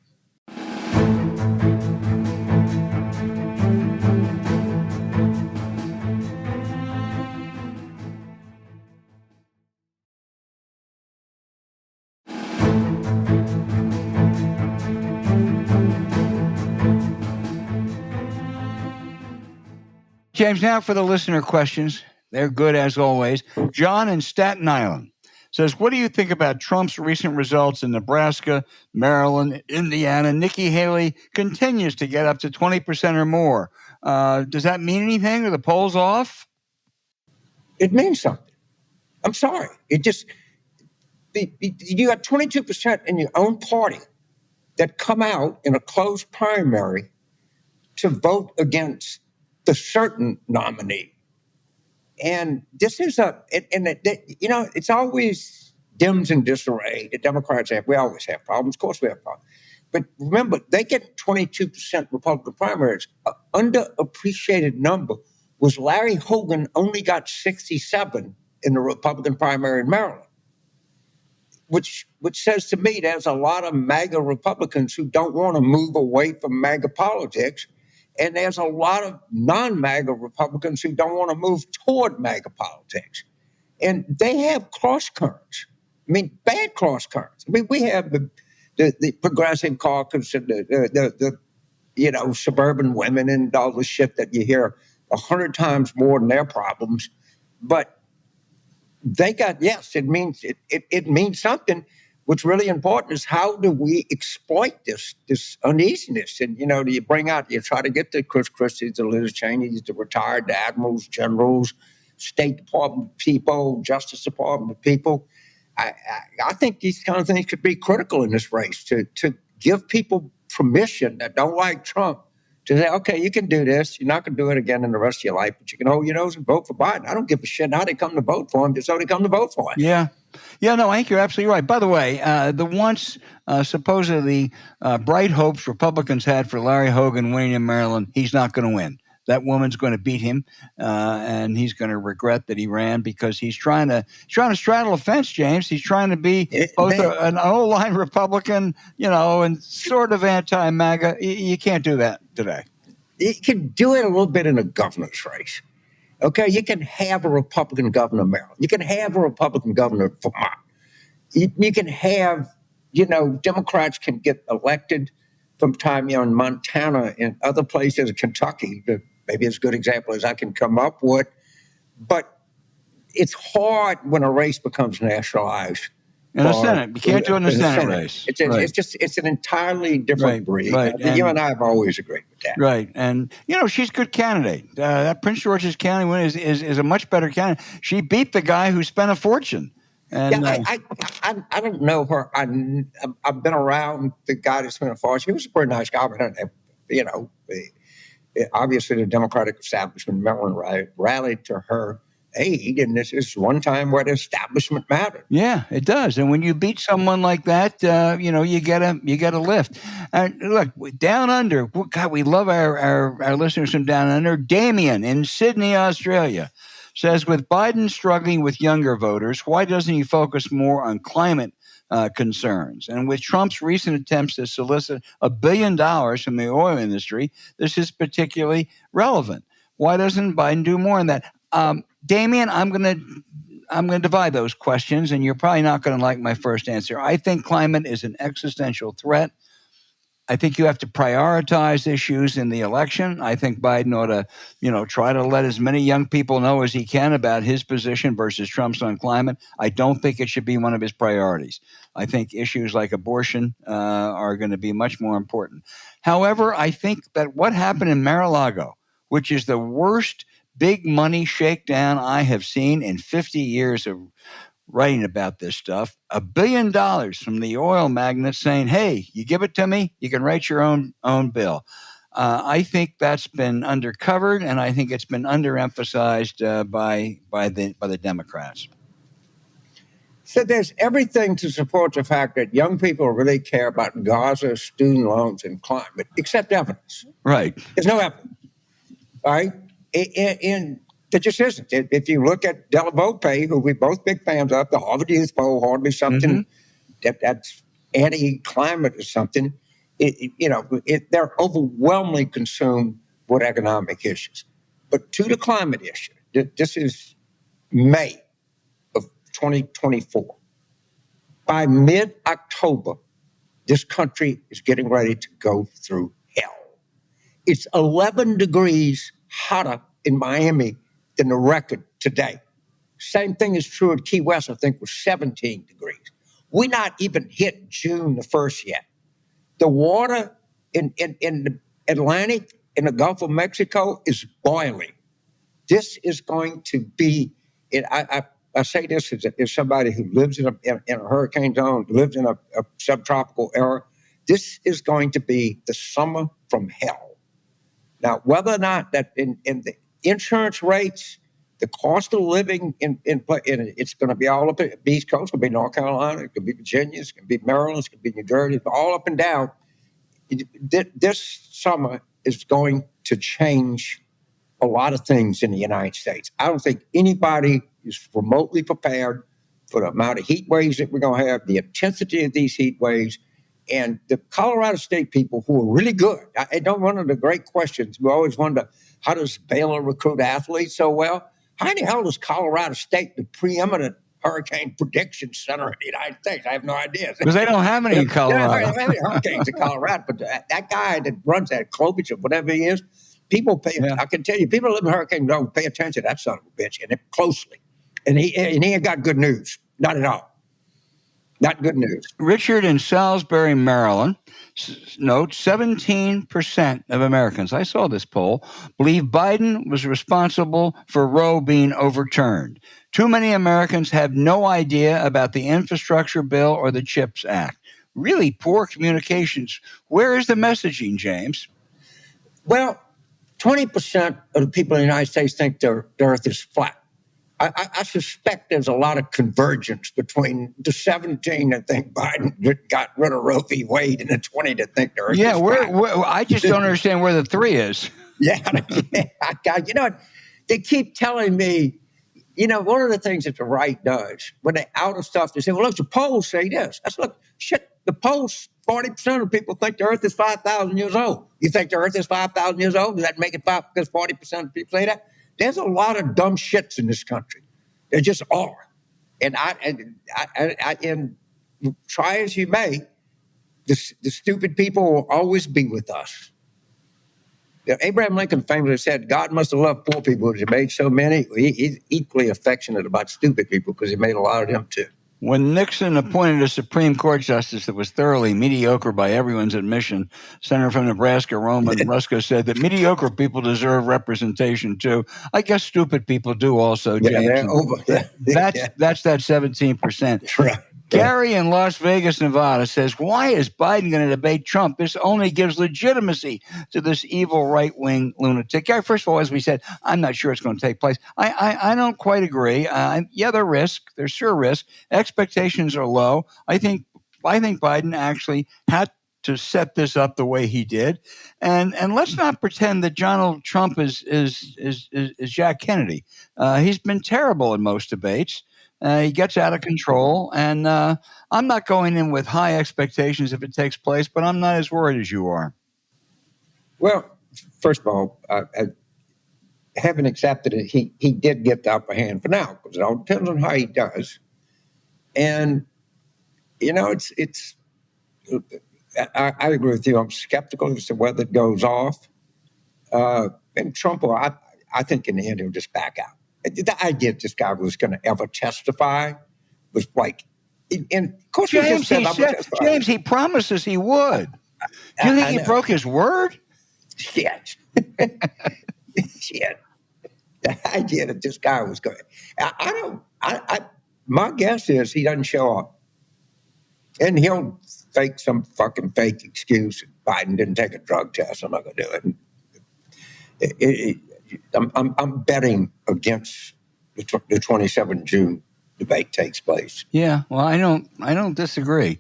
James, now for the listener questions. They're good as always. John in Staten Island says, what do you think about Trump's recent results in Nebraska, Maryland, Indiana? Nikki Haley continues to get up to 20% or more. Does that mean anything? Are the polls off? It means something. I'm sorry. It just, you got 22% in your own party that come out in a closed primary to vote against the certain nominee. And this is it's always dims and disarray. The Democrats we always have problems. Of course we have problems. But remember, they get 22% Republican primaries. An underappreciated number was Larry Hogan only got 67 in the Republican primary in Maryland, which says to me there's a lot of MAGA Republicans who don't want to move away from MAGA politics. And there's a lot of non-MAGA Republicans who don't want to move toward MAGA politics. And they have cross currents. I mean, bad cross currents. I mean, we have the progressive caucus and the suburban women and all the shit that you hear 100 times more than their problems. But they got, yes, it means something. What's really important is how do we exploit this uneasiness? And, you try to get the Chris Christie's, the Liz Cheney's, the retired admirals, generals, State Department people, Justice Department people. I think these kind of things could be critical in this race to give people permission that don't like Trump to say, okay, you can do this. You're not going to do it again in the rest of your life, but you can hold your nose and vote for Biden. I don't give a shit how they come to vote for him, just so they come to vote for him. Yeah. Yeah, no, I think you're absolutely right. By the way, the once supposedly bright hopes Republicans had for Larry Hogan winning in Maryland, he's not going to win. That woman's going to beat him, and he's going to regret that he ran because he's trying to straddle a fence, James. He's trying to be both an O-line Republican, and sort of anti-MAGA. You can't do that today. You can do it a little bit in a governor's race. Okay, you can have a Republican governor of Maryland. You can have a Republican governor of Vermont. You can have, Democrats can get elected from time in Montana and other places, Kentucky, maybe as a good example as I can come up with. But it's hard when a race becomes nationalized. In the Senate. You can't do it in the Senate race. It's an entirely different breed. Right. You and I have always agreed with that. Right. And, she's a good candidate. That Prince George's County one is a much better candidate. She beat the guy who spent a fortune. And, I don't know her. I've been around the guy that spent a fortune. He was a pretty nice guy, but obviously the Democratic establishment in Maryland rallied to her aid, and this is one time where the establishment mattered. Yeah, it does. And when you beat someone like that, you get a lift. And look, down under, God, we love our listeners from down under. Damien in Sydney, Australia, says, with Biden struggling with younger voters, why doesn't he focus more on climate concerns? And with Trump's recent attempts to solicit $1 billion from the oil industry, this is particularly relevant. Why doesn't Biden do more on that? Damien, I'm going to divide those questions, and you're probably not going to like my first answer. I think climate is an existential threat. I think you have to prioritize issues in the election. I think Biden ought to, try to let as many young people know as he can about his position versus Trump's on climate. I don't think it should be one of his priorities. I think issues like abortion are going to be much more important. However, I think that what happened in Mar-a-Lago, which is the worst big money shakedown I have seen in 50 years of writing about this stuff, $1 billion from the oil magnates saying, hey, you give it to me, you can write your own bill. I think that's been undercovered, and I think it's been underemphasized by the Democrats. So there's everything to support the fact that young people really care about Gaza, student loans, and climate, except evidence. Right. There's no evidence. All right? And it just isn't. If you look at Della Volpe, who we're both big fans of, the Harvard Youth Poll, hardly something that's anti-climate or something, they're overwhelmingly consumed with economic issues. But to the climate issue, this is May of 2024. By mid-October, this country is getting ready to go through hell. It's 11 degrees hotter in Miami than the record today. Same thing is true at Key West, I think, was 17 degrees. We're not even hit June the 1st yet. The water in the Atlantic, in the Gulf of Mexico, is boiling. This is going to be, I say this as somebody who lives in a hurricane zone, lives in a subtropical era. This is going to be the summer from hell. Now, whether or not that in the insurance rates, the cost of living it's going to be all up at the East Coast. It could be North Carolina, it could be Virginia, it could be Maryland, it could be New Jersey, all up and down. This summer is going to change a lot of things in the United States. I don't think anybody is remotely prepared for the amount of heat waves that we're going to have, the intensity of these heat waves, and the Colorado State people who are really good. I know one of the great questions, we always wonder, how does Baylor recruit athletes so well? How in the hell does Colorado State, the preeminent hurricane prediction center in the United States? I have no idea. Because they don't have any in Colorado. They don't have any hurricanes in Colorado, but that guy that runs that Klobuchar, whatever he is, people pay. Yeah. I can tell you, people live in hurricane don't pay attention to that son of a bitch and closely. And he ain't got good news. Not at all. Not good news. Richard in Salisbury, Maryland, notes 17% of Americans, I saw this poll, believe Biden was responsible for Roe being overturned. Too many Americans have no idea about the infrastructure bill or the CHIPS Act. Really poor communications. Where is the messaging, James? Well, 20% of the people in the United States think the earth is flat. I suspect there's a lot of convergence between the 17 that think Biden got rid of Roe v. Wade and the 20 that think the earth is flat. I just don't understand where the 3 is. Yeah, you know, they keep telling me, you know, one of the things that the right does, when they're out of stuff, they say, well, look, the polls say this. That's look, shit, the polls, 40% of people think the earth is 5,000 years old. You think the earth is 5,000 years old? Does that make it 5 because 40% of people say that? There's a lot of dumb shits in this country. There just are. And and try as you may, the stupid people will always be with us. Abraham Lincoln famously said, God must have loved poor people because he made so many. He's equally affectionate about stupid people because he made a lot of them too. When Nixon appointed a Supreme Court justice that was thoroughly mediocre by everyone's admission, Senator from Nebraska, Roman Rusko, said that mediocre people deserve representation too. I guess stupid people do also, James. That's that 17%. Right. Gary in Las Vegas, Nevada says, why is Biden going to debate Trump? This only gives legitimacy to this evil right-wing lunatic. Gary, first of all, as we said, I'm not sure it's going to take place. I don't quite agree. There's sure risk. Expectations are low. I think Biden actually had to set this up the way he did. And let's not pretend that Donald Trump is Jack Kennedy. He's been terrible in most debates. He gets out of control, and I'm not going in with high expectations if it takes place, but I'm not as worried as you are. Well, first of all, I haven't accepted it. He did get the upper hand for now, because it all depends on how he does. And, you know, I agree with you. I'm skeptical as to whether it goes off. And Trump, I think in the end, he'll just back out. The idea that this guy was going to ever testify was like, and of course, James, he promises he would. Do you think he broke his word? Shit. Shit. The idea that this guy was going, my guess is he doesn't show up. And he'll fake some fucking fake excuse. Biden didn't take a drug test. I'm not going to do it. I'm betting against the 27 June debate takes place. Yeah, well, I don't disagree.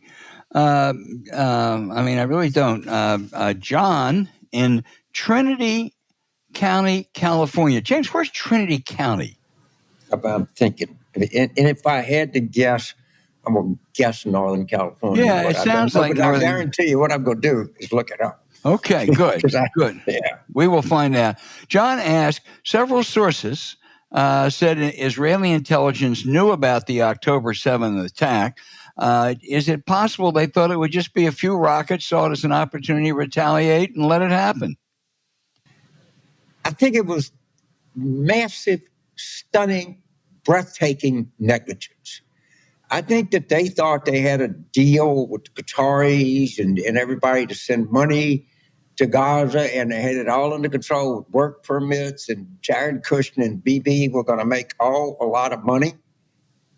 I mean, I really don't. John in Trinity County, California. James, where's Trinity County? I'm thinking, and if I had to guess, I'm going to guess Northern California. Yeah, it sounds like Northern. I guarantee you what I'm going to do is look it up. Okay, good. Good. Yeah. We will find out. John asked, several sources said Israeli intelligence knew about the October 7th attack. Is it possible they thought it would just be a few rockets, saw it as an opportunity to retaliate and let it happen? I think it was massive, stunning, breathtaking negligence. I think that they thought they had a deal with the Qataris and everybody to send money to Gaza, and they had it all under control with work permits, and Jared Kushner and BB were going to make a lot of money.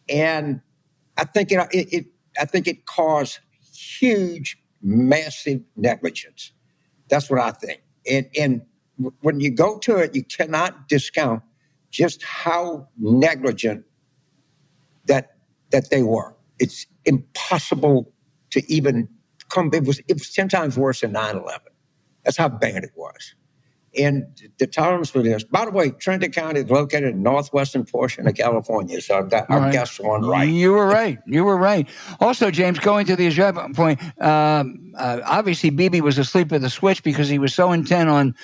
And I think it caused huge, massive negligence. That's what I think. And when you go to it, you cannot discount just how negligent that they were. It's impossible to even come. It was 10 times worse than 9/11. That's how bad it was. And the tolerance for this. By the way, Trenton County is located in the northwestern portion of California, so I've got our guest one right. You were right. Also, James, going to the Israel point, obviously Bibi was asleep at the switch because he was so intent on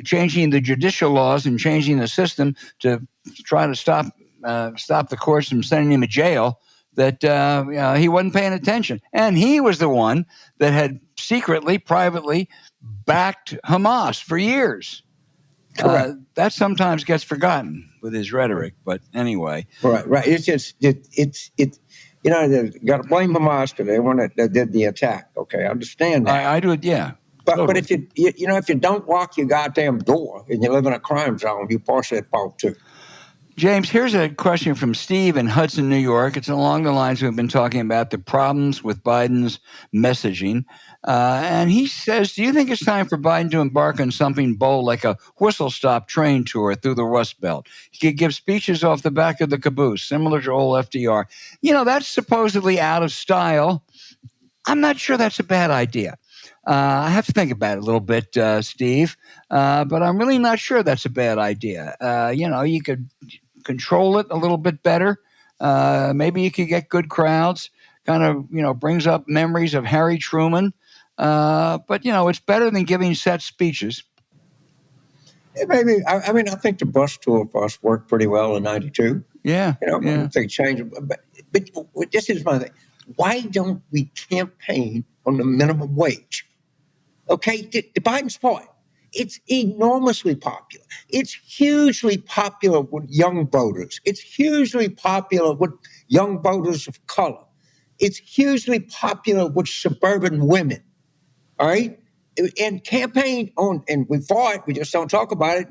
changing the judicial laws and changing the system to try to stop the courts from sending him to jail, that he wasn't paying attention. And he was the one that had secretly, privately backed Hamas for years. That sometimes gets forgotten with his rhetoric, but anyway. Right. It's just, it's you got to blame Hamas because they're the one that did the attack. Okay, I understand that. I do it, yeah. But totally. But if you don't lock your goddamn door and you live in a crime zone, you partially at fault too. James, here's a question from Steve in Hudson, New York. It's along the lines we've been talking about, the problems with Biden's messaging. And he says, do you think it's time for Biden to embark on something bold like a whistle-stop train tour through the Rust Belt? He could give speeches off the back of the caboose, similar to old FDR. That's supposedly out of style. I'm not sure that's a bad idea. I have to think about it a little bit, Steve, but I'm really not sure that's a bad idea. You could control it a little bit better. Maybe you could get good crowds, kind of, brings up memories of Harry Truman. But it's better than giving set speeches. Maybe. I mean, I think the bus tour for us worked pretty well in '92. Yeah. I think change. But this is my thing. Why don't we campaign on the minimum wage? Okay, the Biden's point. It's enormously popular. It's hugely popular with young voters. It's hugely popular with young voters of color. It's hugely popular with suburban women. All right? And campaign on, and we fought, we just don't talk about it,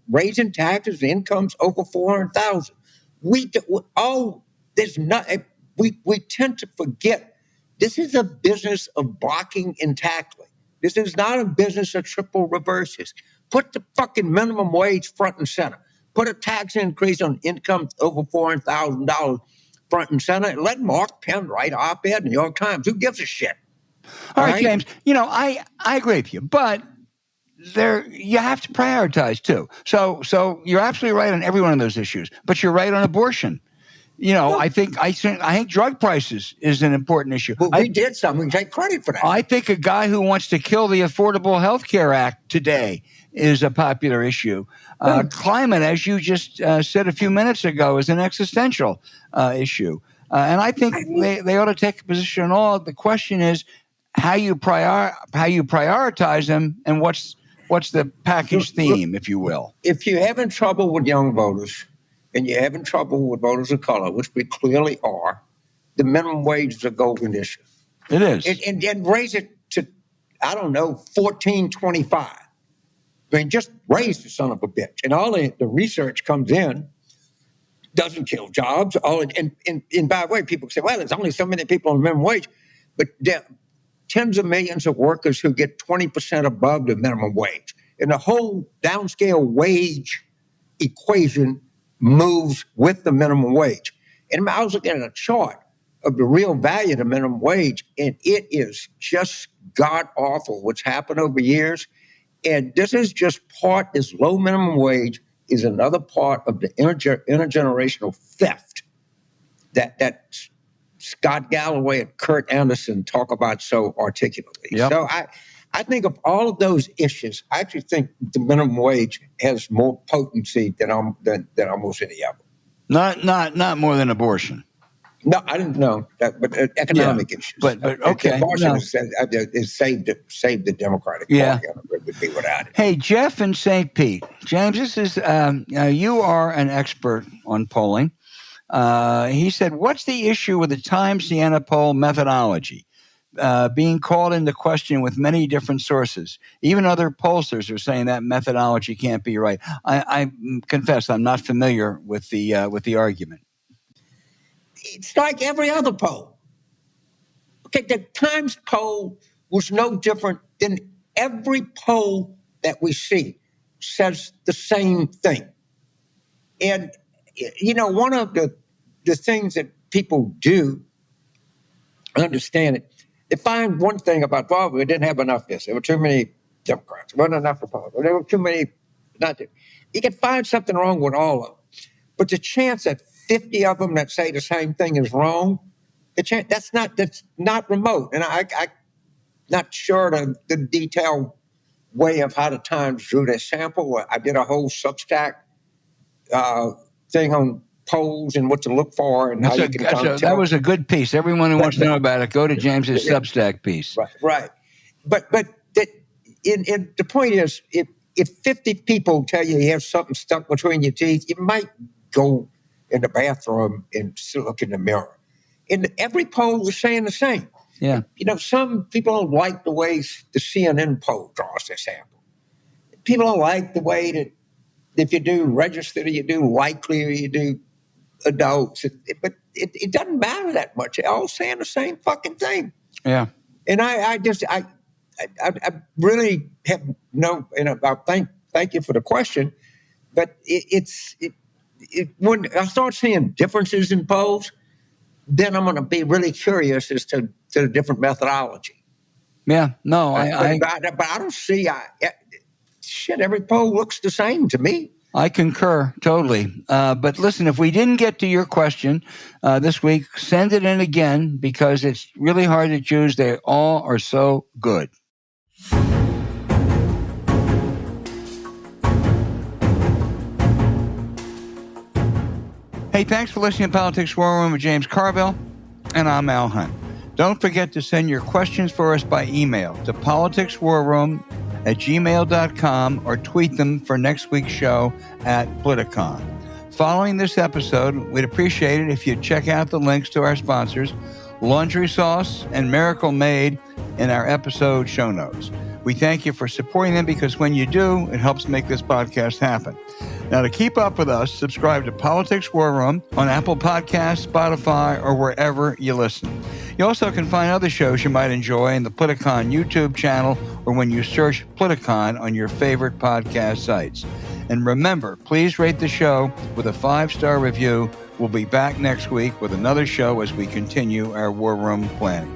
raising taxes, incomes over 400,000. We tend to forget this is a business of blocking and tackling. This is not a business of triple reverses. Put the fucking minimum wage front and center. Put a tax increase on income over $400,000 front and center. And let Mark Penn write an op-ed in the New York Times. Who gives a shit? All right, James. I agree with you, but you have to prioritize too. So you're absolutely right on every one of those issues, but you're right on abortion. I think drug prices is an important issue. Well, we did something. We take credit for that. I think a guy who wants to kill the Affordable Health Care Act today is a popular issue. Climate, as you just said a few minutes ago, is an existential issue. And I think they ought to take a position on all. The question is how you prioritize them and what's the package theme, if you will. If you're having trouble with young voters, and you're having trouble with voters of color, which we clearly are, the minimum wage is a golden issue. It is. And raise it to, I don't know, $14.25. I mean, just raise the son of a bitch. And all the research comes in, doesn't kill jobs. And by the way, people say, well, there's only so many people on the minimum wage. But there are tens of millions of workers who get 20% above the minimum wage. And the whole downscale wage equation moves with the minimum wage. And I was looking at a chart of the real value of the minimum wage, and it is just god-awful what's happened over years. And this is just this low minimum wage is another part of the intergenerational theft that Scott Galloway and Kurt Anderson talk about so articulately. Yep. So I think of all of those issues, I actually think the minimum wage has more potency than almost any of them. Not more than abortion. No, I didn't know that, but economic issues. But okay, Washington has saved the Democratic Party. It would be without it. Hey, Jeff in St. Pete. James, this is you are an expert on polling. He said, "What's the issue with the Times Siena poll methodology being called into question with many different sources? Even other pollsters are saying that methodology can't be right." I confess I'm not familiar with the argument. It's like every other poll. Okay, the Times poll was no different than every poll that we see says the same thing. And, one of the things that people do, understand it, they find one thing about, well, we didn't have enough of this. There were too many Democrats. There wasn't enough Republicans. There were too many. You can find something wrong with all of them. But the chance that 50 of them that say the same thing is wrong, that's not remote. And I'm not sure the detailed way of how the Times drew their sample. I did a whole Substack thing on polls and what to look for and how you can tell. That was a good piece. Everyone who wants to know about it, go to James's Substack piece. Right. But the point is, if 50 people tell you have something stuck between your teeth, you might go in the bathroom and look in the mirror. And every poll is saying the same. Yeah. Some people don't like the way the CNN poll draws their sample. People don't like the way that if you do registered or you do likely or you do adults, but it doesn't matter that much. They're all saying the same fucking thing. Yeah. And I really have no, thank you for the question, but when I start seeing differences in polls, then I'm going to be really curious as to the different methodology. Yeah, no, but I don't see, every poll looks the same to me. I concur totally. But listen, if we didn't get to your question this week, send it in again because it's really hard to choose. They all are so good. Hey, thanks for listening to Politics War Room with James Carville, and I'm Al Hunt. Don't forget to send your questions for us by email to politicswarroom@gmail.com or tweet them for next week's show at Politicon. Following this episode, we'd appreciate it if you'd check out the links to our sponsors, Laundry Sauce and Miracle Made, in our episode show notes. We thank you for supporting them because when you do, it helps make this podcast happen. Now, to keep up with us, subscribe to Politics War Room on Apple Podcasts, Spotify, or wherever you listen. You also can find other shows you might enjoy in the Politicon YouTube channel or when you search Politicon on your favorite podcast sites. And remember, please rate the show with a 5-star review. We'll be back next week with another show as we continue our War Room planning.